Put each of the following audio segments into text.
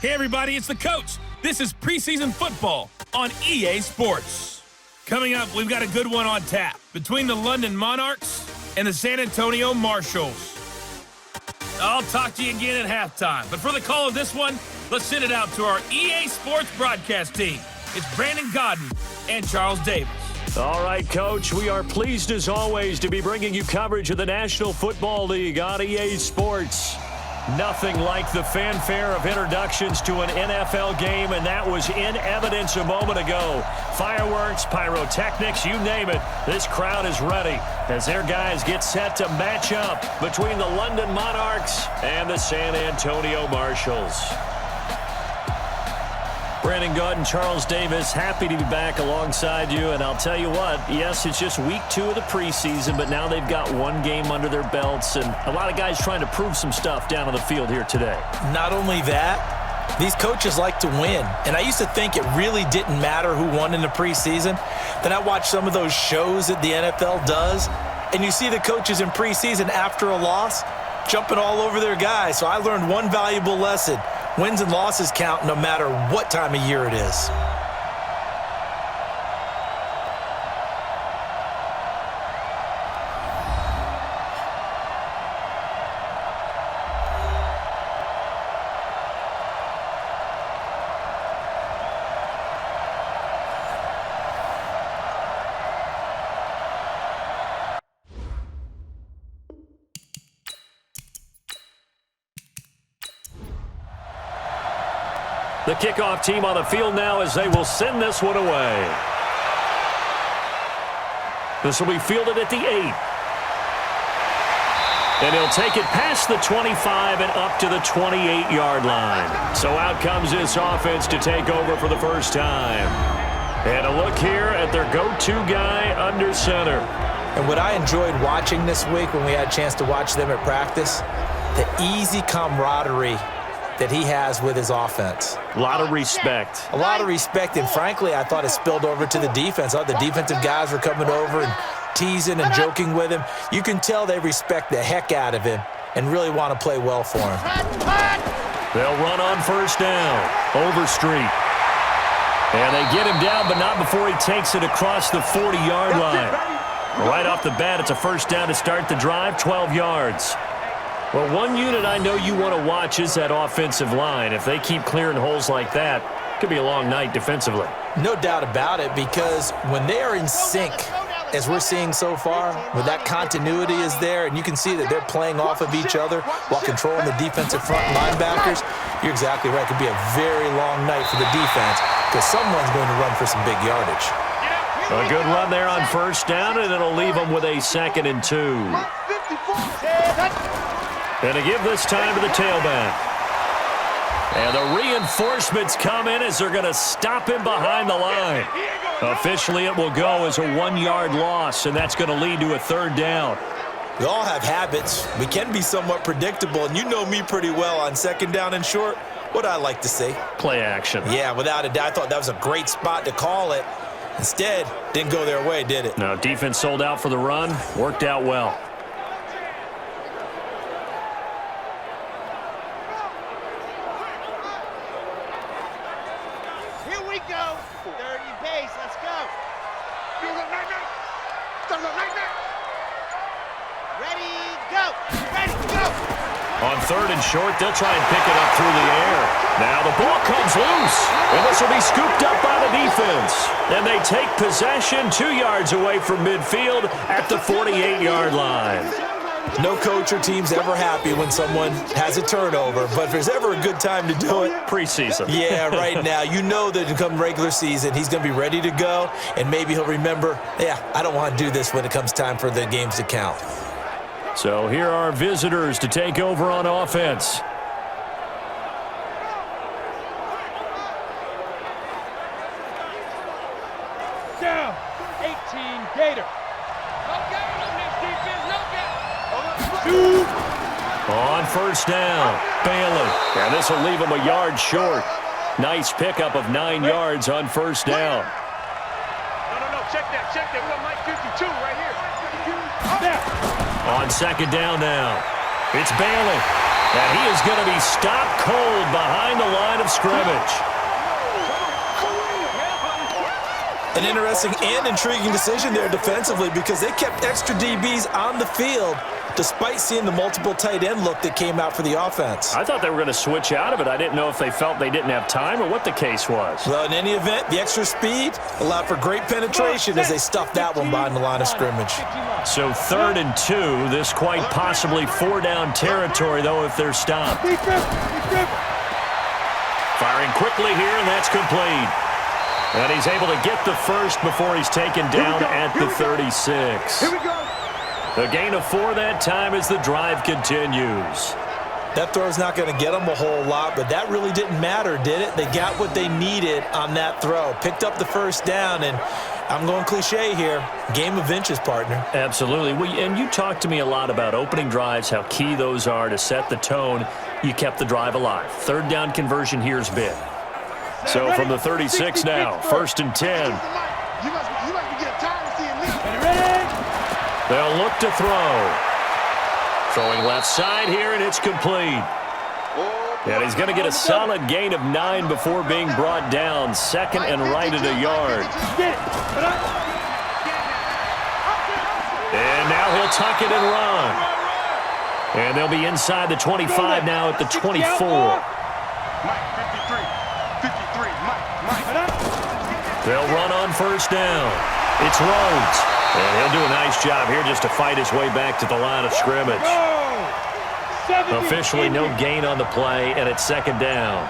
Hey everybody, it's the coach. This is preseason football on EA Sports. Coming up, we've got a good one on tap between the London Monarchs and the San Antonio Marshalls. I'll talk to you again at halftime, but for the call of this one, let's send it out to our EA Sports broadcast team. It's Brandon Godden and Charles Davis. All right, Coach, we are pleased as always to be bringing you coverage of the National Football League on EA Sports. Nothing like the fanfare of introductions to an NFL game, and that was in evidence a moment ago. Fireworks, pyrotechnics, you name it. This crowd is ready as their guys get set to match up between the London Monarchs and the San Antonio Marshalls. Brandon Godden, Charles Davis, happy to be back alongside you. And I'll tell you what, yes, it's just week 2 of the preseason, but now they've got one game under their belts, and a lot of guys trying to prove some stuff down on the field here today. Not only that, these coaches like to win. And I used to think it really didn't matter who won in the preseason. Then I watched some of those shows that the NFL does, and you see the coaches in preseason after a loss jumping all over their guys. So I learned one valuable lesson. Wins and losses count no matter what time of year it is. The kickoff team on the field now as they will send this one away. This will be fielded at the 8. And he'll take it past the 25 and up to the 28-yard line. So out comes this offense to take over for the first time. And a look here at their go-to guy under center. And what I enjoyed watching this week when we had a chance to watch them at practice, the easy camaraderie that he has with his offense. A lot of respect. A lot of respect, and frankly, I thought it spilled over to the defense. The defensive guys were coming over and teasing and joking with him. You can tell they respect the heck out of him and really want to play well for him. They'll run on first down. Overstreet. And they get him down, but not before he takes it across the 40-yard line. Right off the bat, it's a first down to start the drive, 12 yards. Well, one unit I know you want to watch is that offensive line. If they keep clearing holes like that, it could be a long night defensively. No doubt about it, because when they are in sync, as we're seeing so far, when that continuity is there, and you can see that they're playing off of each other while controlling the defensive front linebackers, you're exactly right. It could be a very long night for the defense because someone's going to run for some big yardage. A good run there on first down, and it'll leave them with a 2nd and 2. And to give this time to the tailback. And the reinforcements come in as they're going to stop him behind the line. Officially, it will go as a 1-yard loss, and that's going to lead to a 3rd down. We all have habits. We can be somewhat predictable, and you know me pretty well on 2nd down and short. What I like to say? Play action. Yeah, without a doubt. I thought that was a great spot to call it. Instead, didn't go their way, did it? No, defense sold out for the run. Worked out well. On 3rd and short, they'll try and pick it up through the air. Now the ball comes loose, and this will be scooped up by the defense. And they take possession 2 yards away from midfield at the 48-yard line. No coach or team's ever happy when someone has a turnover, but if there's ever a good time to do it, preseason. Yeah, right now. You know that come regular season, he's going to be ready to go, and maybe he'll remember, yeah, I don't want to do this when it comes time for the games to count. So here are visitors to take over on offense. Down, 18 Gator. No gain on this defense, no gain. On first down, Bailey. And this will leave him a yard short. Nice pickup of 9 yards on first down. No, check that. We got Mike 52 right here. On 2nd down now, it's Bailey. And he is going to be stopped cold behind the line of scrimmage. An interesting and intriguing decision there defensively because they kept extra DBs on the field despite seeing the multiple tight end look that came out for the offense. I thought they were going to switch out of it. I didn't know if they felt they didn't have time or what the case was. Well, in any event, the extra speed allowed for great penetration as they stuffed that one behind the line of scrimmage. So 3rd and 2, this quite possibly 4-down territory, though, if they're stopped. Firing quickly here, and that's complete. And he's able to get the first before he's taken down at the 36. Here we go. A gain of 4 that time as the drive continues. That throw's not going to get them a whole lot, but that really didn't matter, did it? They got what they needed on that throw. Picked up the first down, and I'm going cliche here. Game of inches, partner. Absolutely. And you talked to me a lot about opening drives, how key those are to set the tone. You kept the drive alive. 3rd down conversion here's big. So from the 36 now, 1st and 10. They'll look to throw. Throwing left side here, and it's complete. And he's going to get a solid gain of 9 before being brought down. 2nd and right at a yard. And now he'll tuck it and run. And they'll be inside the 25 now at the 24. They'll run on 1st down. It's Rhodes. And he'll do a nice job here just to fight his way back to the line of scrimmage. Officially no gain on the play, and it's 2nd down.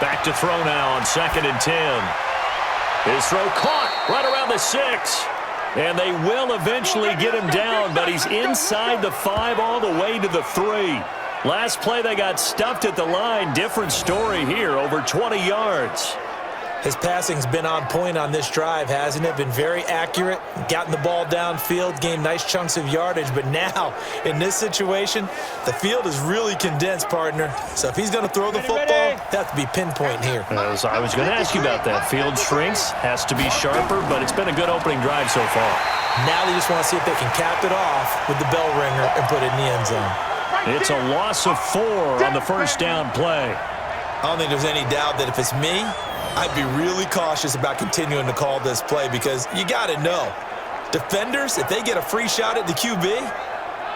Back to throw now on 2nd and 10. His throw caught right around the 6. And they will eventually get him down, but he's inside the 5 all the way to the 3. Last play they got stuffed at the line. Different story here, over 20 yards. His passing's been on point on this drive, hasn't it? Been very accurate, gotten the ball downfield, gained nice chunks of yardage. But now, in this situation, the field is really condensed, partner. So if he's going to throw the football, they have to be pinpoint here. I was going to ask you about that. Field shrinks, has to be sharper, but it's been a good opening drive so far. Now they just want to see if they can cap it off with the bell ringer and put it in the end zone. It's a loss of 4 on the 1st down play. I don't think there's any doubt that if it's me, I'd be really cautious about continuing to call this play because you got to know, defenders, if they get a free shot at the QB,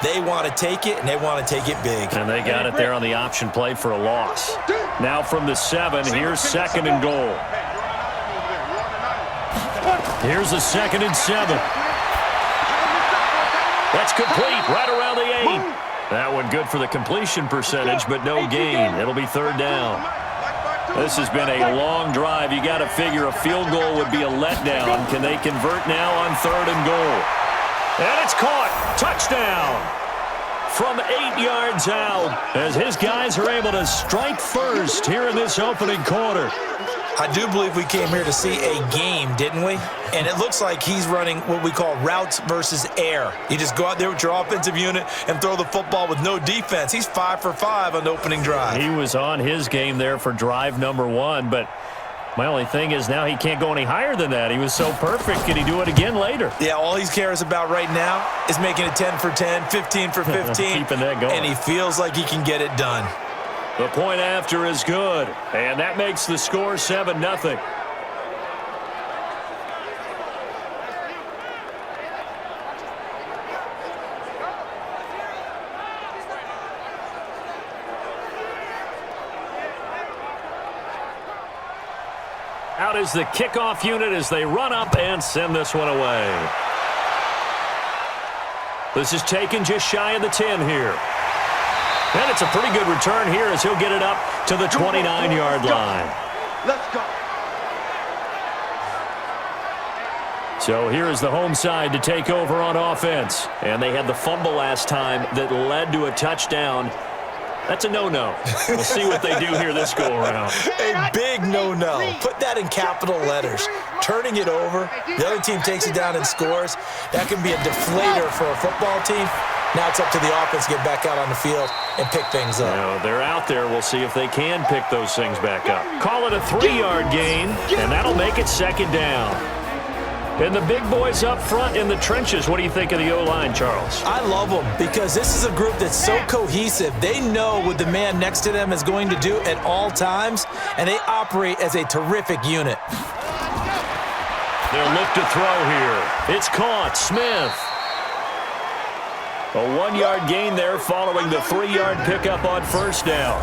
they want to take it, and they want to take it big. And they got it there on the option play for a loss. Now from the 7, here's 2nd and goal. Here's the 2nd and 7. That's complete right around the 8. That one good for the completion percentage, but no gain. It'll be 3rd down. This has been a long drive. You got to figure a field goal would be a letdown. Can they convert now on 3rd and goal? And it's caught. Touchdown. From 8 yards out as his guys are able to strike first here in this opening quarter. I do believe we came here to see a game, didn't we? And it looks like he's running what we call routes versus air. You just go out there with your offensive unit and throw the football with no defense. He's 5 for 5 on the opening drive. He was on his game there for drive number 1, but my only thing is now he can't go any higher than that. He was so perfect. Can he do it again later? Yeah, all he cares about right now is making it 10 for 10, 15 for 15. Keeping that going. And he feels like he can get it done. The point after is good, and that makes the score 7-0. Out is the kickoff unit as they run up and send this one away. This is taken just shy of the 10 here. And it's a pretty good return here as he'll get it up to the 29-yard line. Let's go. So here is the home side to take over on offense. And they had the fumble last time that led to a touchdown. That's a no-no. We'll see what they do here this go-around. A big no-no. Put that in capital letters. Turning it over, the other team takes it down and scores. That can be a deflator for a football team. Now it's up to the offense to get back out on the field and pick things up. Now, they're out there. We'll see if they can pick those things back up. Call it a 3-yard gain, and that'll make it 2nd down. And the big boys up front in the trenches, what do you think of the O-line, Charles? I love them because this is a group that's so cohesive. They know what the man next to them is going to do at all times, and they operate as a terrific unit. They'll look to throw here. It's caught. Smith. A 1-yard gain there following the 3-yard pickup on first down.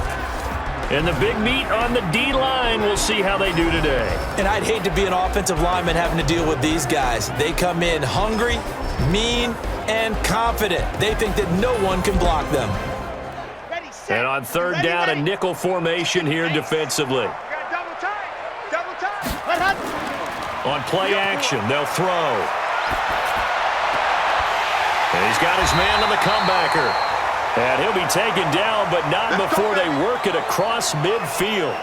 And the big meat on the D-line, we'll see how they do today. And I'd hate to be an offensive lineman having to deal with these guys. They come in hungry, mean, and confident. They think that no one can block them. And on third down, a nickel formation here defensively. On play action, they'll throw. And he's got his man on the comebacker. And he'll be taken down, but not before they work it across midfield.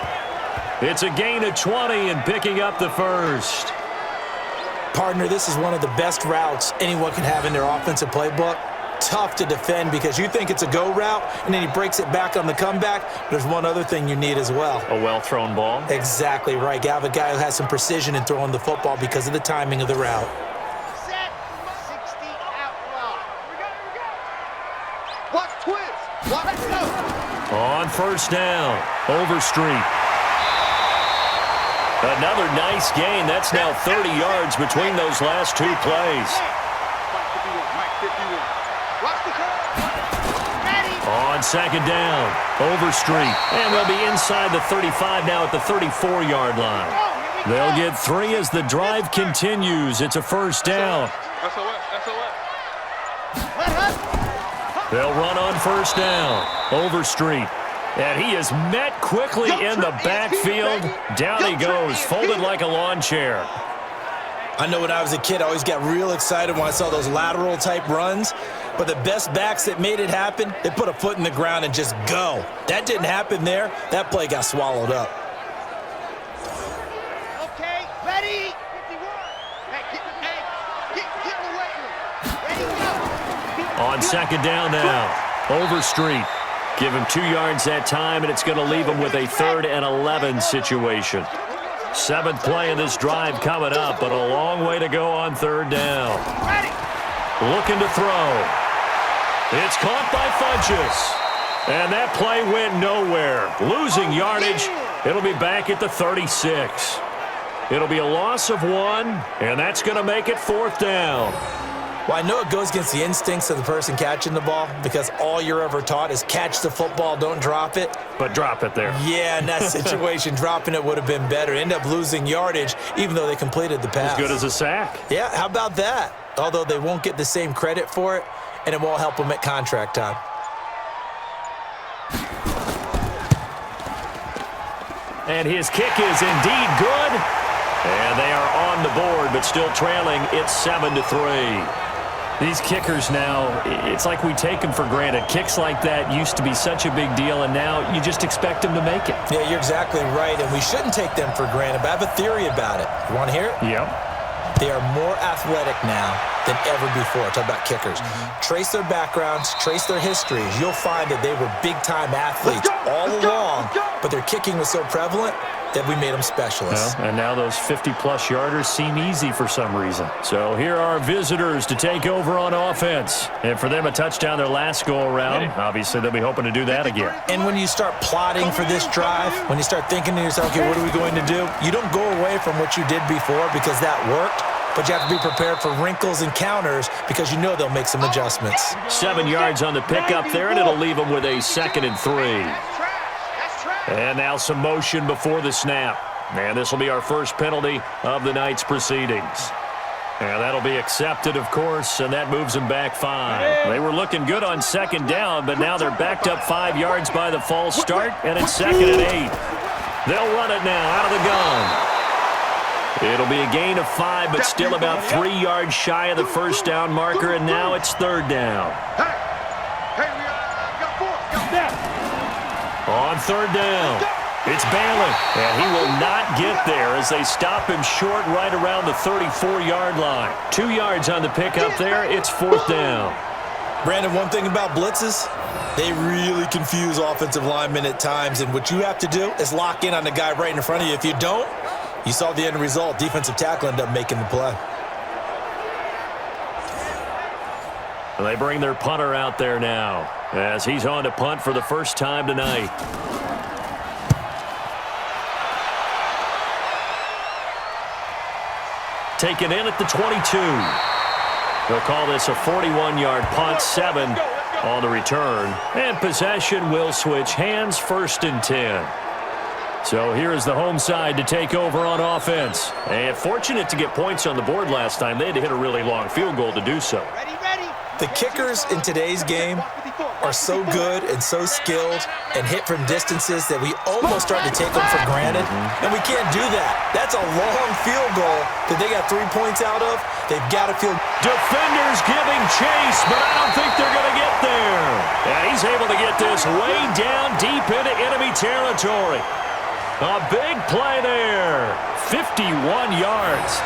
It's a gain of 20 and picking up the first. Partner, this is one of the best routes anyone can have in their offensive playbook. Tough to defend because you think it's a go route, and then he breaks it back on the comeback. There's one other thing you need as well. A well-thrown ball. Exactly right. You have a guy who has some precision in throwing the football because of the timing of the route. On first down, Overstreet. Another nice gain. That's now 30 yards between those last two plays. On second down, Overstreet. And they'll be inside the 35 now at the 34-yard line. They'll get 3 as the drive continues. It's a first down. They'll run on first down. Overstreet. And he is met quickly in the backfield. Down he goes, folded like a lawn chair. I know when I was a kid, I always got real excited when I saw those lateral-type runs. But the best backs that made it happen, they put a foot in the ground and just go. That didn't happen there. That play got swallowed up. Okay, ready. 51. On second down now, Overstreet. Give him 2 yards that time, and it's going to leave him with a 3rd and 11 situation. 7th play of this drive coming up, but a long way to go on third down. Looking to throw. It's caught by Funchess. And that play went nowhere. Losing yardage. It'll be back at the 36. It'll be a loss of 1, and that's going to make it 4th down. Well, I know it goes against the instincts of the person catching the ball because all you're ever taught is catch the football, don't drop it. But drop it there. Yeah, in that situation, dropping it would have been better. End up losing yardage even though they completed the pass. As good as a sack. Yeah, how about that? Although they won't get the same credit for it, and it won't help them at contract time. And his kick is indeed good. And they are on the board, but still trailing. It's 7-3. These kickers now, it's like we take them for granted. Kicks like that used to be such a big deal, and now you just expect them to make it. Yeah, you're exactly right, and we shouldn't take them for granted, but I have a theory about it. You want to hear it? Yep. They are more athletic now than ever before. Talk about kickers. Trace their backgrounds, trace their histories. You'll find that they were big-time athletes all along, but their kicking was so prevalent that we made them specialists. Well, and now those 50-plus yarders seem easy for some reason. So here are visitors to take over on offense. And for them, a touchdown their last go-around. Obviously, they'll be hoping to do that again. And when you start plotting for this drive, when you start thinking to yourself, okay, what are we going to do? You don't go away from what you did before because that worked. But you have to be prepared for wrinkles and counters because you know they'll make some adjustments. 7 yards on the pickup there, and it'll leave them with a 2nd and 3. And now some motion before the snap. And this will be our first penalty of the night's proceedings. And that'll be accepted, of course, and that moves them back 5. They were looking good on second down, but now they're backed up 5 yards by the false start, and it's 2nd and 8. They'll run it now out of the gun. It'll be a gain of 5, but still about 3 yards shy of the first down marker, and now it's 3rd down. On 3rd down, it's Balin, and he will not get there as they stop him short right around the 34-yard line. 2 yards on the pickup there, it's 4th down. Brandon, one thing about blitzes, they really confuse offensive linemen at times, and what you have to do is lock in on the guy right in front of you. If you don't, you saw the end result. Defensive tackle ended up making the play. And they bring their punter out there now as he's on to punt for the first time tonight. Taken in at the 22. They'll call this a 41-yard punt, 7 on the return. And possession will switch hands, 1st and 10. So here is the home side to take over on offense. And fortunate to get points on the board last time. They had to hit a really long field goal to do so. The kickers in today's game are so good and so skilled and hit from distances that we almost start to take them for granted. And we can't do that. That's a long field goal that they got 3 points out of. They've got to feel. Defenders giving chase, but I don't think they're going to get there. And he's able to get this way down deep into enemy territory. A big play there. 51 yards.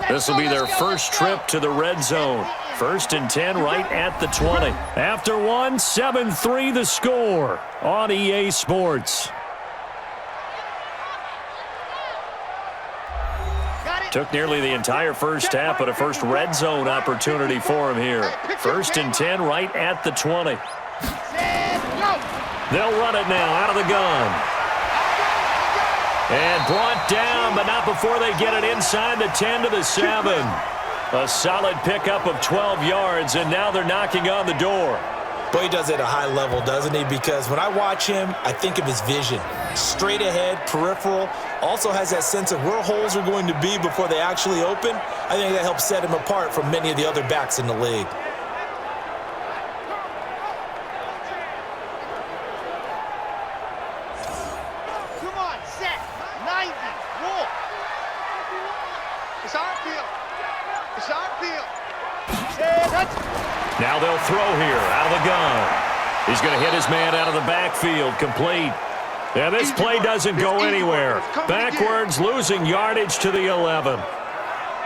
This will be their first trip to the red zone. 1st and 10 right at the 20. After one, 7-3 the score on EA Sports. Took nearly the entire first half, but a first red zone opportunity for him here. 1st and 10 right at the 20. They'll run it now out of the gun. And brought down, but not before they get it inside the 10 to the 7. A solid pickup of 12 yards, and now they're knocking on the door. Boy, he does it at a high level, doesn't he? Because when I watch him, I think of his vision. Straight ahead, peripheral. Also has that sense of where holes are going to be before they actually open. I think that helps set him apart from many of the other backs in the league. Now they'll throw here out of the gun. He's going to hit his man out of the backfield, complete. And this play doesn't go anywhere. Backwards, losing yardage to the 11.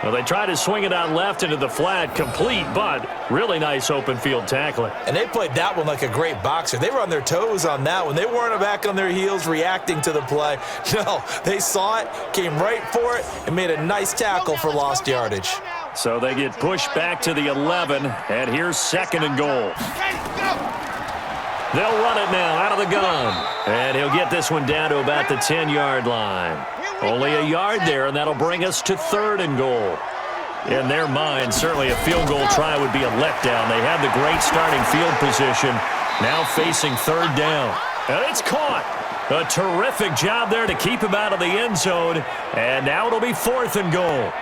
Well, they try to swing it out left into the flat, complete, but really nice open field tackling. And they played that one like a great boxer. They were on their toes on that one. They weren't back on their heels reacting to the play. No, they saw it, came right for it, and made a nice tackle for lost yardage. So they get pushed back to the 11, and here's 2nd and goal. They'll run it now out of the gun, and he'll get this one down to about the 10-yard line. Only a yard there, and that'll bring us to 3rd and goal. In their mind, certainly a field goal try would be a letdown. They had the great starting field position, now facing 3rd down. And it's caught. A terrific job there to keep him out of the end zone, and now it'll be 4th and goal.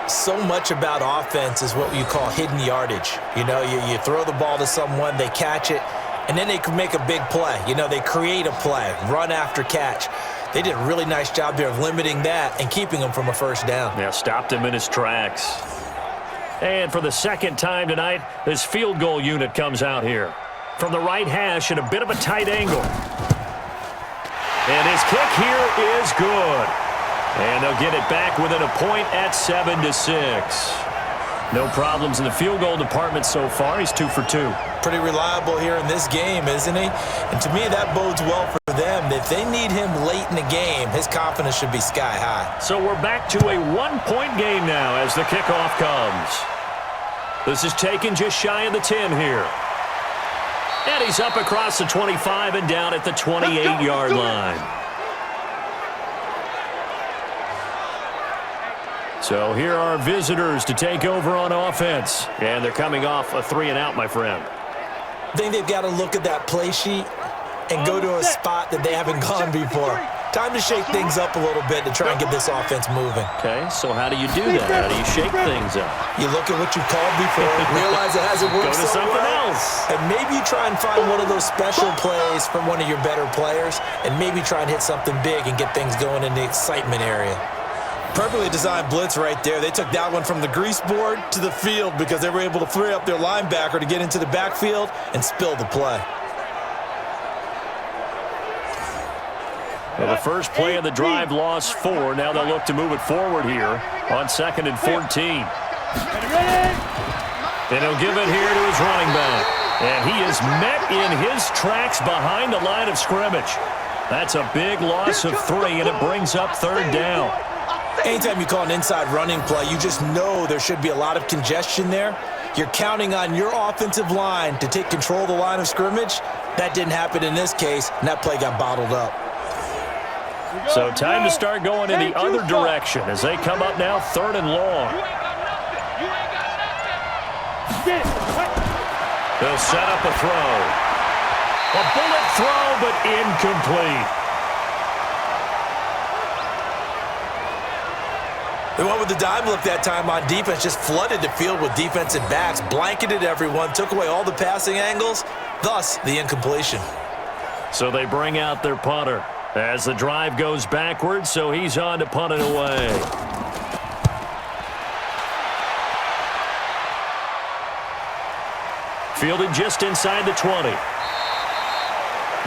So much about offense is what you call hidden yardage. You know, you throw the ball to someone, they catch it, and then they can make a big play. You know, they create a play, run after catch. They did a really nice job there of limiting that and keeping him from a 1st down. Yeah, stopped him in his tracks. And for the 2nd time tonight, this field goal unit comes out here. From the right hash at a bit of a tight angle. And his kick here is good. And they'll get it back within a point at 7-6. No problems in the field goal department so far. He's 2 for 2. Pretty reliable here in this game, isn't he? And to me, that bodes well for them. If they need him late in the game, his confidence should be sky high. So we're back to a 1-point game now as the kickoff comes. This is taken just shy of the 10 here. And he's up across the 25 and down at the 28-yard line. So here are visitors to take over on offense. And they're coming off a 3-and-out, my friend. I think they've got to look at that play sheet and go to a spot that they haven't gone before. Time to shake things up a little bit to try and get this offense moving. Okay, so how do you do that? How do you shake things up? You look at what you called before, realize it hasn't worked so so something well, else. and maybe you try and find one of those special plays from one of your better players, and maybe try and hit something big and get things going in the excitement area. Perfectly designed blitz right there. They took that one from the grease board to the field because they were able to free up their linebacker to get into the backfield and spill the play. Well, the first play of the drive lost 4. Now they'll look to move it forward here on 2nd and 14. And he'll give it here to his running back. And he is met in his tracks behind the line of scrimmage. That's a big loss of 3, and it brings up 3rd down. Anytime you call an inside running play, you just know there should be a lot of congestion there. You're counting on your offensive line to take control of the line of scrimmage. That didn't happen in this case, and that play got bottled up. So time to start going in the other direction as they come up now 3rd and long. They'll set up a throw. A bullet throw, but incomplete. They went with the dime look that time on defense, just flooded the field with defensive backs, blanketed everyone, took away all the passing angles, thus the incompletion. So they bring out their punter as the drive goes backwards, so he's on to punt it away. Fielded just inside the 20.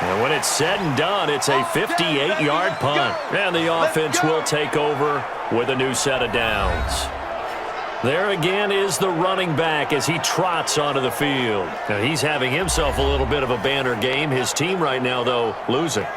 And when it's said and done, it's a 58-yard punt. And the offense will take over with a new set of downs. There again is the running back as he trots onto the field. Now he's having himself a little bit of a banner game. His team right now, though, losing.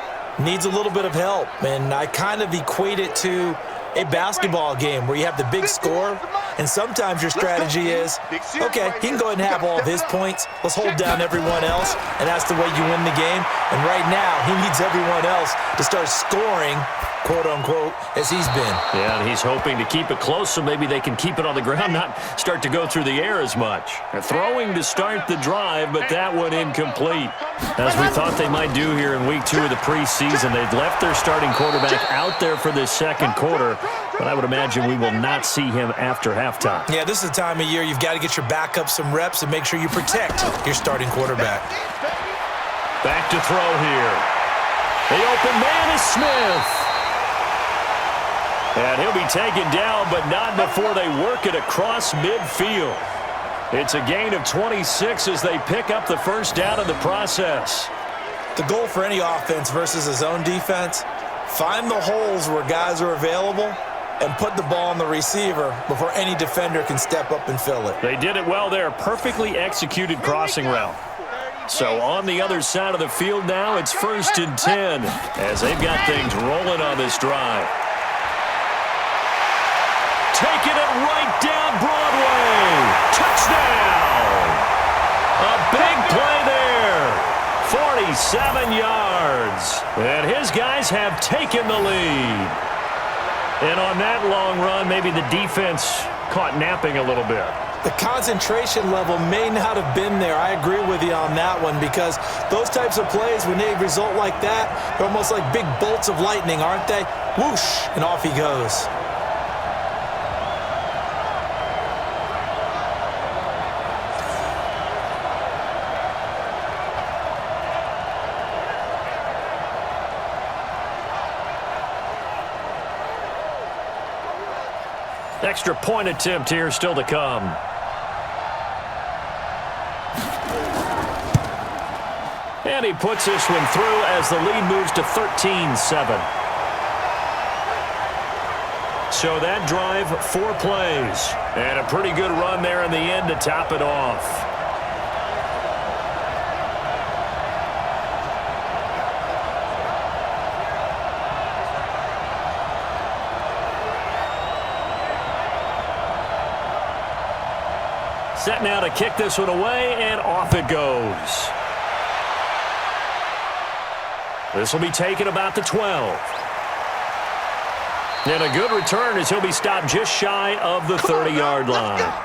Needs a little bit of help, and I kind of equate it to a basketball game where you have the big score, and sometimes your strategy is, okay, he can go ahead and have all of his points. Let's hold down everyone else, and that's the way you win the game. And right now, he needs everyone else to start scoring, quote-unquote, as he's been. Yeah, and he's hoping to keep it close so maybe they can keep it on the ground, not start to go through the air as much. They're throwing to start the drive, but that one incomplete. As we thought they might do here in week 2 of the preseason, they've left their starting quarterback out there for this second quarter, but I would imagine we will not see him after halftime. Yeah, this is the time of year you've got to get your backup some reps and make sure you protect your starting quarterback. Back to throw here. The open man is Smith. And he'll be taken down, but not before they work it across midfield. It's a gain of 26 as they pick up the first down in the process. The goal for any offense versus a zone defense, find the holes where guys are available and put the ball on the receiver before any defender can step up and fill it. They did it well there. Perfectly executed crossing route. So on the other side of the field now, it's 1st and 10 as they've got things rolling on this drive. Taking it right down Broadway. Touchdown. A big play there. 47 yards. And his guys have taken the lead. And on that long run, maybe the defense caught napping a little bit. The concentration level may not have been there. I agree with you on that one because those types of plays, when they result like that, they're almost like big bolts of lightning, aren't they? Whoosh, and off he goes. Extra point attempt here still to come. And he puts this one through as the lead moves to 13-7. So that drive, 4 plays. And a pretty good run there in the end to top it off. Set now to kick this one away, and off it goes. This will be taken about the 12. And a good return as he'll be stopped just shy of the 30-yard line.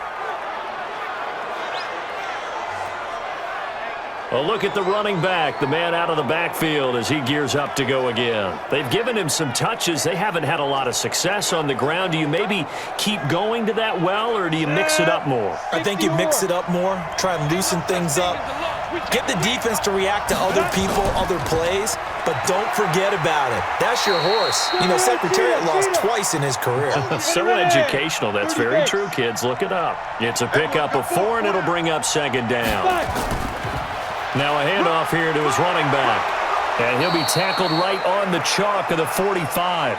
A look at the running back, the man out of the backfield as he gears up to go again. They've given him some touches. They haven't had a lot of success on the ground. Do you maybe keep going to that well, or do you mix it up more? I think you mix it up more, try and loosen things up. Get the defense to react to other people, other plays, but don't forget about it. That's your horse. You know, Secretariat lost twice in his career. So educational. That's very true, kids. Look it up. It's a pickup of 4, and it'll bring up 2nd down. Now a handoff here to his running back. And he'll be tackled right on the chalk of the 45.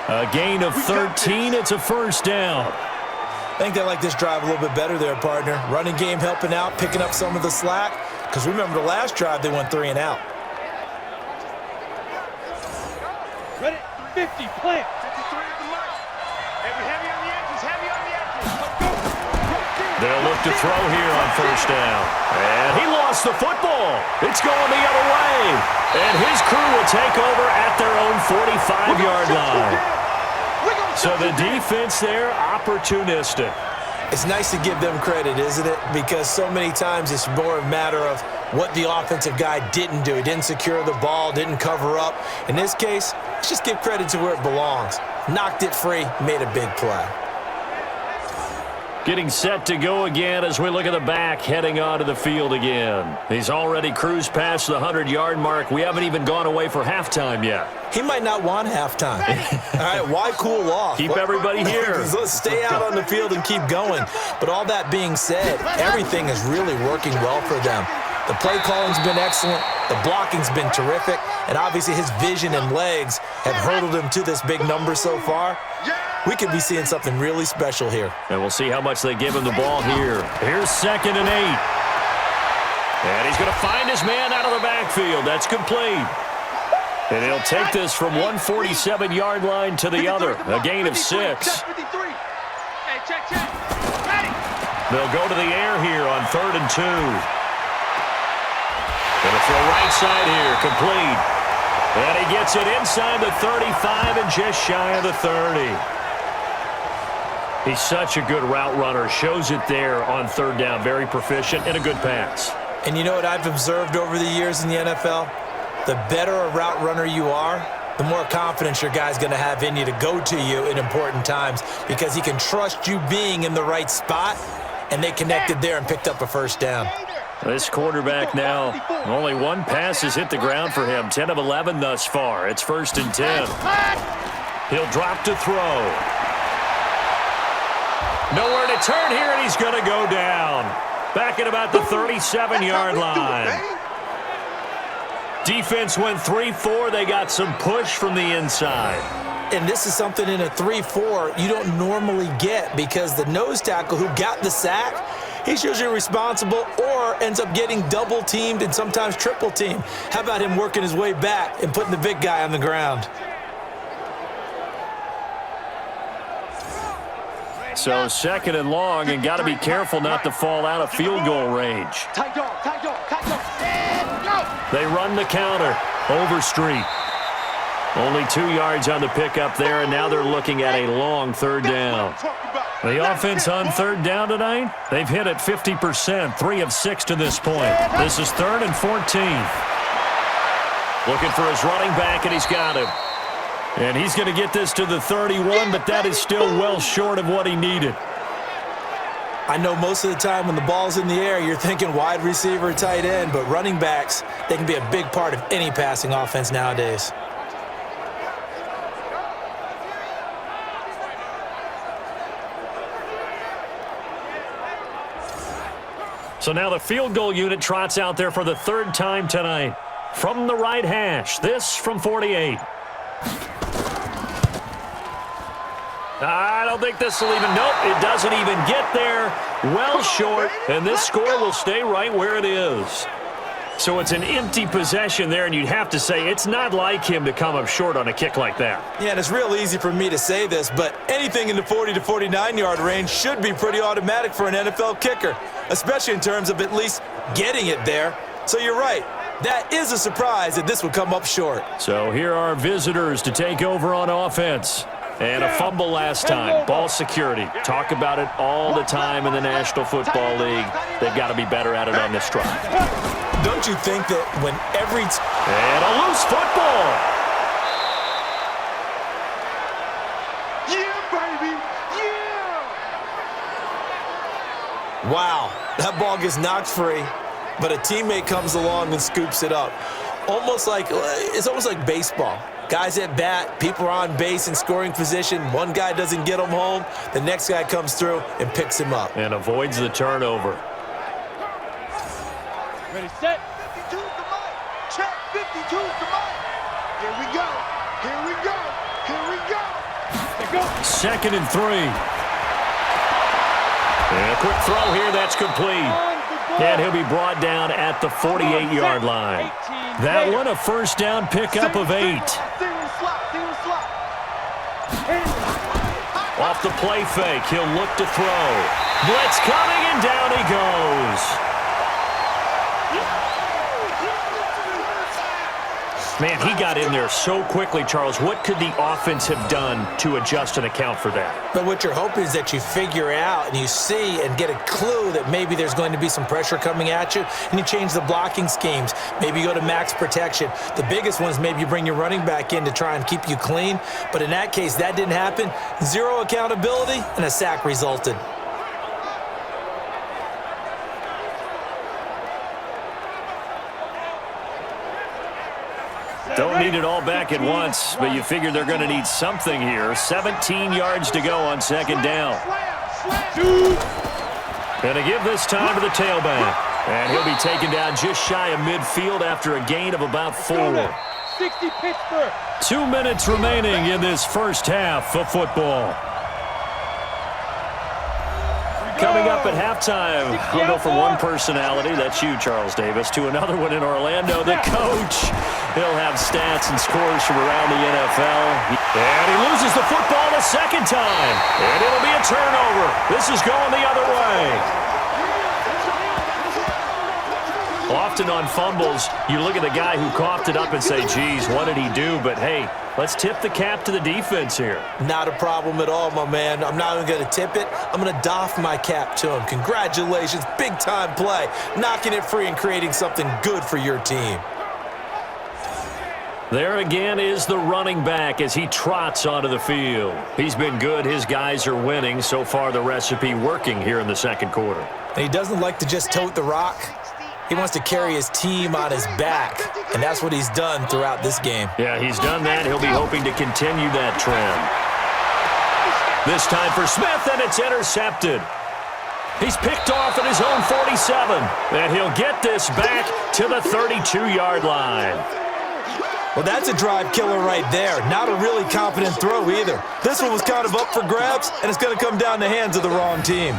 A gain of 13. It's a first down. I think they like this drive a little bit better there, partner. Running game helping out, picking up some of the slack. Because remember the last drive, they went 3 and out. Ready? 50, plant. 53 at the mark. Heavy on the edges, heavy on the edges. Let's go. They'll look to throw here on first down. And he lost the football. It's going the other way. And his crew will take over at their own 45-yard line. So the defense there, opportunistic. It's nice to give them credit, isn't it? Because so many times it's more a matter of what the offensive guy didn't do. He didn't secure the ball, didn't cover up. In this case, let's just give credit to where it belongs. Knocked it free, made a big play. Getting set to go again as we look at the back heading onto the field again. He's already cruised past the 100-yard mark. We haven't even gone away for halftime yet. He might not want halftime. All right, why cool off? Keep everybody here. Let's stay out on the field and keep going. But all that being said, everything is really working well for them. The play calling's been excellent. The blocking's been terrific. And obviously his vision and legs have hurdled him to this big number so far. We could be seeing something really special here. And we'll see how much they give him the ball here. Here's 2nd and 8. And he's going to find his man out of the backfield. That's complete. And he'll take this from 147-yard line to the other. A gain of 6. They'll go to the air here on 3rd and 2. Going to throw right side here, complete. And he gets it inside the 35 and just shy of the 30. He's such a good route runner. Shows it there on 3rd down. Very proficient and a good pass. And you know what I've observed over the years in the NFL? The better a route runner you are, the more confidence your guy's going to have in you to go to you in important times because he can trust you being in the right spot, and they connected there and picked up a first down. This quarterback now, only one pass has hit the ground for him. 10 of 11 thus far. It's 1st and 10. He'll drop to throw. Nowhere to turn here, and he's going to go down. Back at about the 37-yard line. Defense went 3-4. They got some push from the inside. And this is something in a 3-4 you don't normally get because the nose tackle who got the sack, he's usually responsible or ends up getting double-teamed and sometimes triple-teamed. How about him working his way back and putting the big guy on the ground? So 2nd and long, and got to be careful not to fall out of field goal range. Tight dog, tight dog, tight dog. And go! They run the counter. Overstreet. Only 2 yards on the pickup there, and now they're looking at a long 3rd down. The offense on 3rd down tonight, they've hit it 50%, 3 of 6 to this point. This is 3rd and 14. Looking for his running back, and he's got him. And he's going to get this to the 31, but that is still well short of what he needed. I know most of the time when the ball's in the air, you're thinking wide receiver, tight end, but running backs, they can be a big part of any passing offense nowadays. So now the field goal unit trots out there for the 3rd time tonight. From the right hash, this from 48. I don't think this will even, nope, it doesn't even get there. Well short, and this score will stay right where it is. So it's an empty possession there, and you'd have to say it's not like him to come up short on a kick like that. Yeah, and it's real easy for me to say this, but anything in the 40 to 49-yard range should be pretty automatic for an NFL kicker, especially in terms of at least getting it there. So you're right. That is a surprise that this would come up short. So here are visitors to take over on offense. And a fumble last time. Ball security. Talk about it all the time in the National Football League. They've got to be better at it on this drive. Don't you think that when every... And a loose football. Yeah, baby. Yeah. Wow, that ball gets knocked free, but a teammate comes along and scoops it up. It's almost like baseball. Guys at bat, people are on base in scoring position. One guy doesn't get him home. The next guy comes through and picks him up. And avoids the turnover. Ready, set. 52, come on. Check. 52 to Mike. Here we go. Here we go. Here we go. Let's go. 2nd and 3. And a quick throw here. That's complete. And he'll be brought down at the 48-yard line. That one a first down pickup of 8. Off the play fake, he'll look to throw. Blitz coming, and down he goes. Man, he got in there so quickly, Charles. What could the offense have done to adjust and account for that? But what you're hoping is that you figure out and you see and get a clue that maybe there's going to be some pressure coming at you, and you change the blocking schemes. Maybe you go to max protection. The biggest one is maybe you bring your running back in to try and keep you clean. But in that case, that didn't happen. 0 accountability, and a sack resulted. Don't need it all back at once, but you figure they're going to need something here. 17 yards to go on 2nd down. Going to give this time to the tailback. And he'll be taken down just shy of midfield after a gain of about 4. 60 Pittsburgh. 2 minutes remaining in this first half of football. Coming up at halftime, I'll go from one personality, that's you, Charles Davis, to another one in Orlando, the coach. He'll have stats and scores from around the NFL. And he loses the football a second time. And it'll be a turnover. This is going the other way. Often on fumbles, you look at the guy who coughed it up and say, geez, what did he do? But, hey, let's tip the cap to the defense here. Not a problem at all, my man. I'm not even going to tip it. I'm going to doff my cap to him. Congratulations. Big-time play. Knocking it free and creating something good for your team. There again is the running back as he trots onto the field. He's been good. His guys are winning. So far, the recipe working here in the second quarter. And he doesn't like to just tote the rock. He wants to carry his team on his back, and that's what he's done throughout this game. Yeah, he's done that. He'll be hoping to continue that trend. This time for Smith, and it's intercepted. He's picked off at his own 47, and he'll get this back to the 32-yard line. Well, that's a drive killer right there. Not a really confident throw either. This one was kind of up for grabs, and it's going to come down the hands of the wrong team.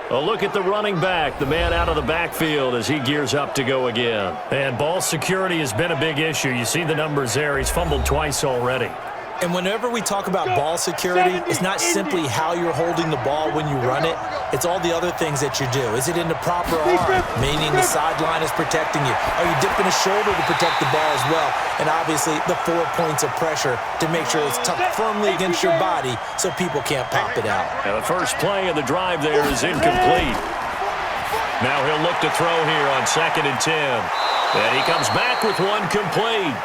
A look at the running back, the man out of the backfield as he gears up to go again. And ball security has been a big issue. You see the numbers there. He's fumbled twice already. And whenever we talk about ball security, it's not simply how you're holding the ball when you run it. It's all the other things that you do. Is it in the proper arm, meaning the sideline is protecting you? Are you dipping a shoulder to protect the ball as well? And obviously, the 4 points of pressure to make sure it's tucked firmly against your body so people can't pop it out. And the first play of the drive there is incomplete. Now he'll look to throw here on 2nd and 10. And he comes back with one complete.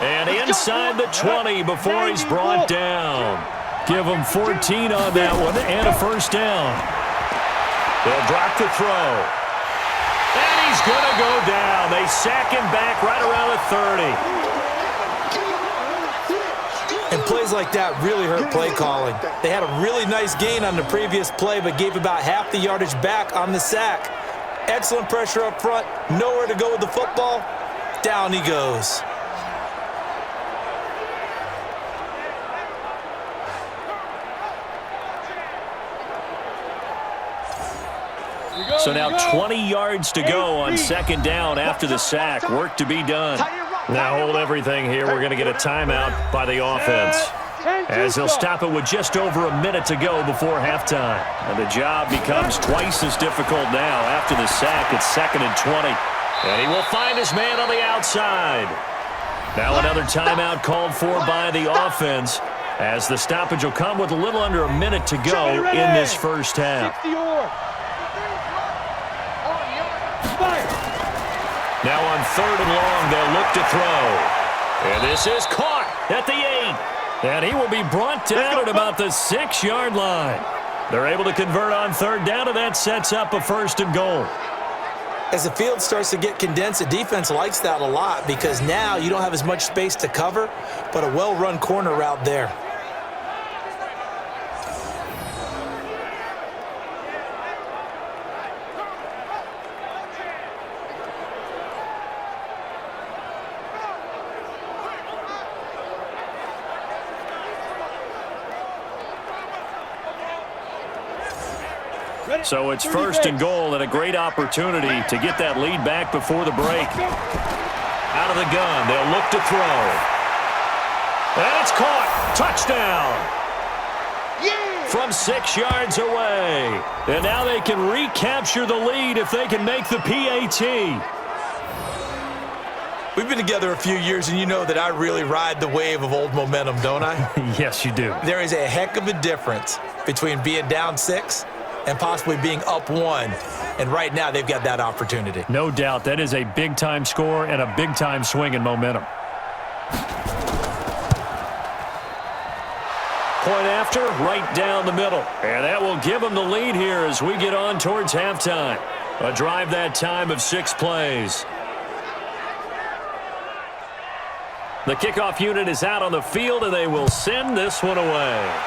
And inside the 20 before he's brought down. Give him 14 on that one and a first down. They'll drop the throw. And he's going to go down. They sack him back right around the 30. And plays like that really hurt play calling. They had a really nice gain on the previous play, but gave about half the yardage back on the sack. Excellent pressure up front. Nowhere to go with the football. Down he goes. So now 20 yards to go on 2nd down after the sack. Work to be done. Now hold everything here. We're going to get a timeout by the offense, as they'll stop it with just over a minute to go before halftime. And the job becomes twice as difficult now after the sack. It's 2nd and 20. And he will find his man on the outside. Now another timeout called for by the offense, as the stoppage will come with a little under a minute to go in this first half. Now on 3rd and long, they'll look to throw. And this is caught at the 8. And he will be brought down at about the 6-yard line. They're able to convert on 3rd down, and that sets up a 1st and goal. As the field starts to get condensed, the defense likes that a lot because now you don't have as much space to cover, but a well-run corner route there. So it's first and goal and a great opportunity to get that lead back before the break. Out of the gun, they'll look to throw. And it's caught. Touchdown. From 6 yards away. And now they can recapture the lead if they can make the PAT. We've been together a few years, and you know that I really ride the wave of old momentum, don't I? Yes, you do. There is a heck of a difference between being down 6 and possibly being up 1. And right now, they've got that opportunity. No doubt. That is a big-time score and a big-time swing in momentum. Point after, right down the middle. And that will give them the lead here as we get on towards halftime. A drive that time of 6 plays. The kickoff unit is out on the field, and they will send this one away.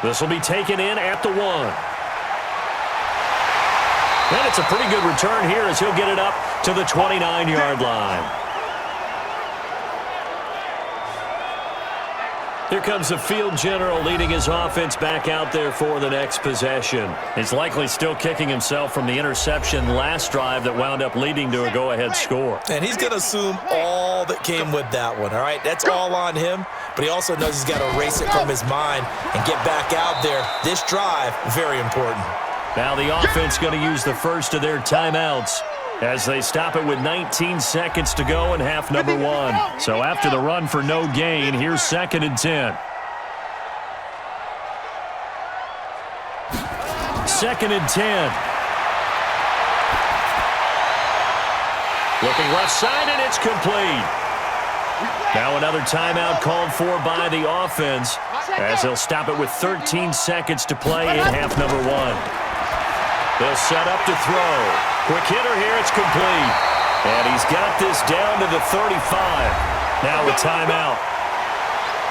This will be taken in at the 1. And it's a pretty good return here as he'll get it up to the 29-yard line. Here comes the field general leading his offense back out there for the next possession. He's likely still kicking himself from the interception last drive that wound up leading to a go-ahead score. And he's going to assume all that came with that one, all right? That's all on him, but he also knows he's got to erase it from his mind and get back out there. This drive, very important. Now the offense going to use the first of their timeouts as they stop it with 19 seconds to go in half number 1. So after the run for no gain, here's 2nd and 10. 2nd and 10. Looking left side, and it's complete. Now another timeout called for by the offense as they'll stop it with 13 seconds to play in half number 1. They'll set up to throw. Quick hitter here, it's complete. And he's got this down to the 35. Now a timeout.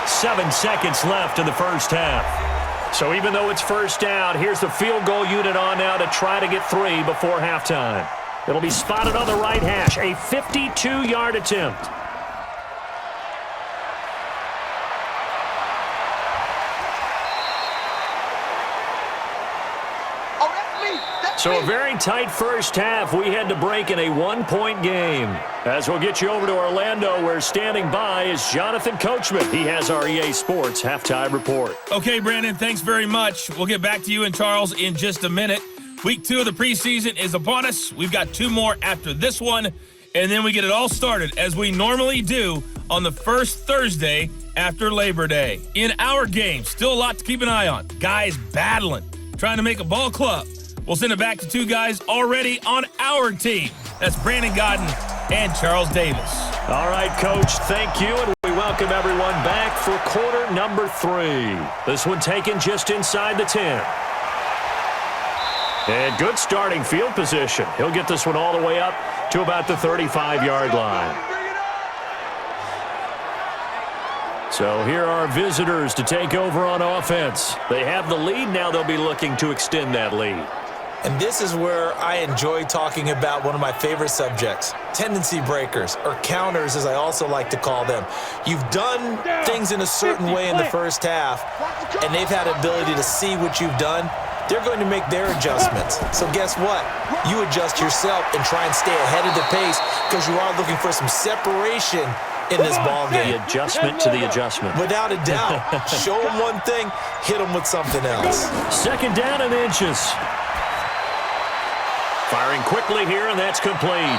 7 seconds left in the first half. So even though it's first down, here's the field goal unit on now to try to get 3 before halftime. It'll be spotted on the right hash, a 52-yard attempt. So a very tight first half. We had to break in a 1-point game. As we'll get you over to Orlando, where standing by is Jonathan Coachman. He has our EA Sports halftime report. Okay, Brandon, thanks very much. We'll get back to you and Charles in just a minute. Week 2 of the preseason is upon us. We've got 2 more after this one, and then we get it all started, as we normally do, on the first Thursday after Labor Day. In our game, still a lot to keep an eye on. Guys battling, trying to make a ball club. We'll send it back to 2 guys already on our team. That's Brandon Godden and Charles Davis. All right, Coach, thank you, and we welcome everyone back for quarter number 3. This one taken just inside the 10. And good starting field position. He'll get this one all the way up to about the 35-yard line. So here are visitors to take over on offense. They have the lead. Now they'll be looking to extend that lead. And this is where I enjoy talking about one of my favorite subjects, tendency breakers, or counters as I also like to call them. You've done things in a certain way in the first half, and they've had ability to see what you've done. They're going to make their adjustments. So guess what? You adjust yourself and try and stay ahead of the pace because you are looking for some separation in this ball game. The adjustment to the adjustment. Without a doubt. Show them one thing, hit them with something else. 2nd down and inches. Firing quickly here, and that's complete.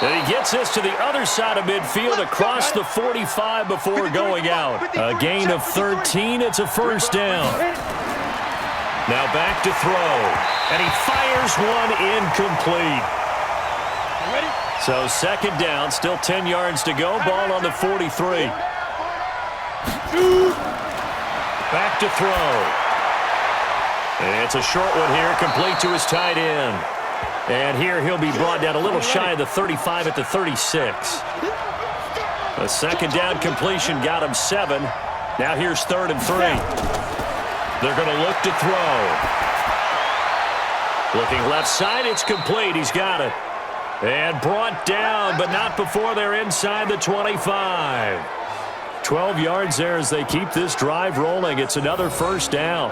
And he gets this to the other side of midfield across the 45 before going out. A gain of 13. It's a first down. Now back to throw. And he fires one incomplete. So 2nd down, still 10 yards to go. Ball on the 43. Back to throw. And it's a short one here, complete to his tight end. And here he'll be brought down a little shy of the 35 at the 36. A second down completion got him 7. Now here's 3rd and 3. They're going to look to throw. Looking left side, it's complete. He's got it. And brought down, but not before they're inside the 25. 12 yards there as they keep this drive rolling. It's another first down.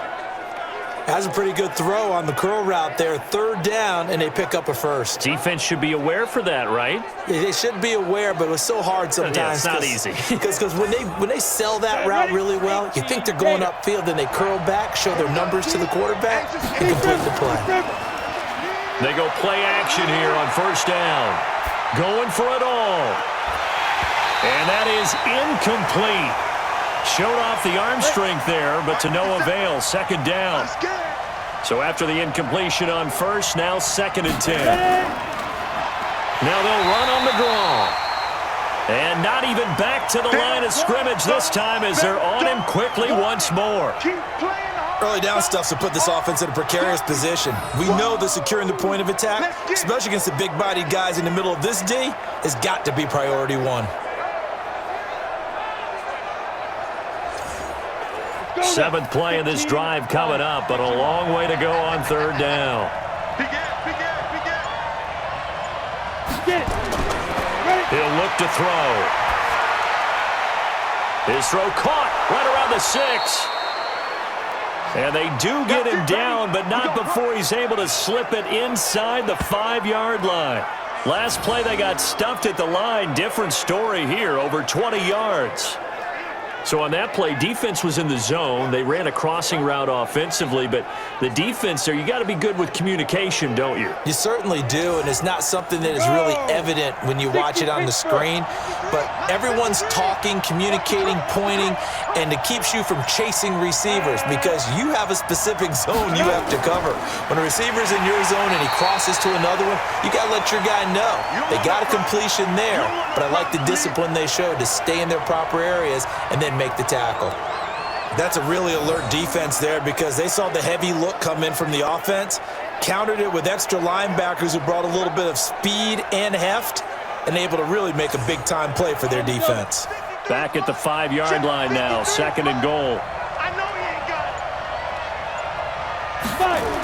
Has a pretty good throw on the curl route there. 3rd down, and they pick up a first. Defense should be aware for that, right? They should be aware, but it was so hard sometimes. Yeah, it's not easy. Because when they sell that route really well, you think they're going upfield, then they curl back, show their numbers to the quarterback, and complete the play. They go play action here on first down. Going for it all. And that is incomplete. Showed off the arm strength there, but to no avail. 2nd down. So after the incompletion on first, now 2nd and 10. Now they'll run on the draw. And not even back to the line of scrimmage this time as they're on him quickly once more. Early down stuff to put this offense in a precarious position. We know that securing the point of attack, especially against the big-bodied guys in the middle of this D, has got to be priority 1. 7th play of this drive coming up, but a long way to go on 3rd down. He'll look to throw. His throw caught right around the 6. And they do get him down, but not before he's able to slip it inside the 5-yard line. Last play, they got stuffed at the line. Different story here, over 20 yards. So on that play, defense was in the zone. They ran a crossing route offensively, but the defense there, you got to be good with communication, don't you? You certainly do, and it's not something that is really evident when you watch it on the screen. But everyone's talking, communicating, pointing, and it keeps you from chasing receivers because you have a specific zone you have to cover. When a receiver's in your zone and he crosses to another one, you got to let your guy know. They got a completion there, but I like the discipline they showed to stay in their proper areas and then make the tackle. That's a really alert defense there because they saw the heavy look come in from the offense, countered it with extra linebackers who brought a little bit of speed and heft, and able to really make a big-time play for their defense. Back at the 5-yard line now, 2nd and goal.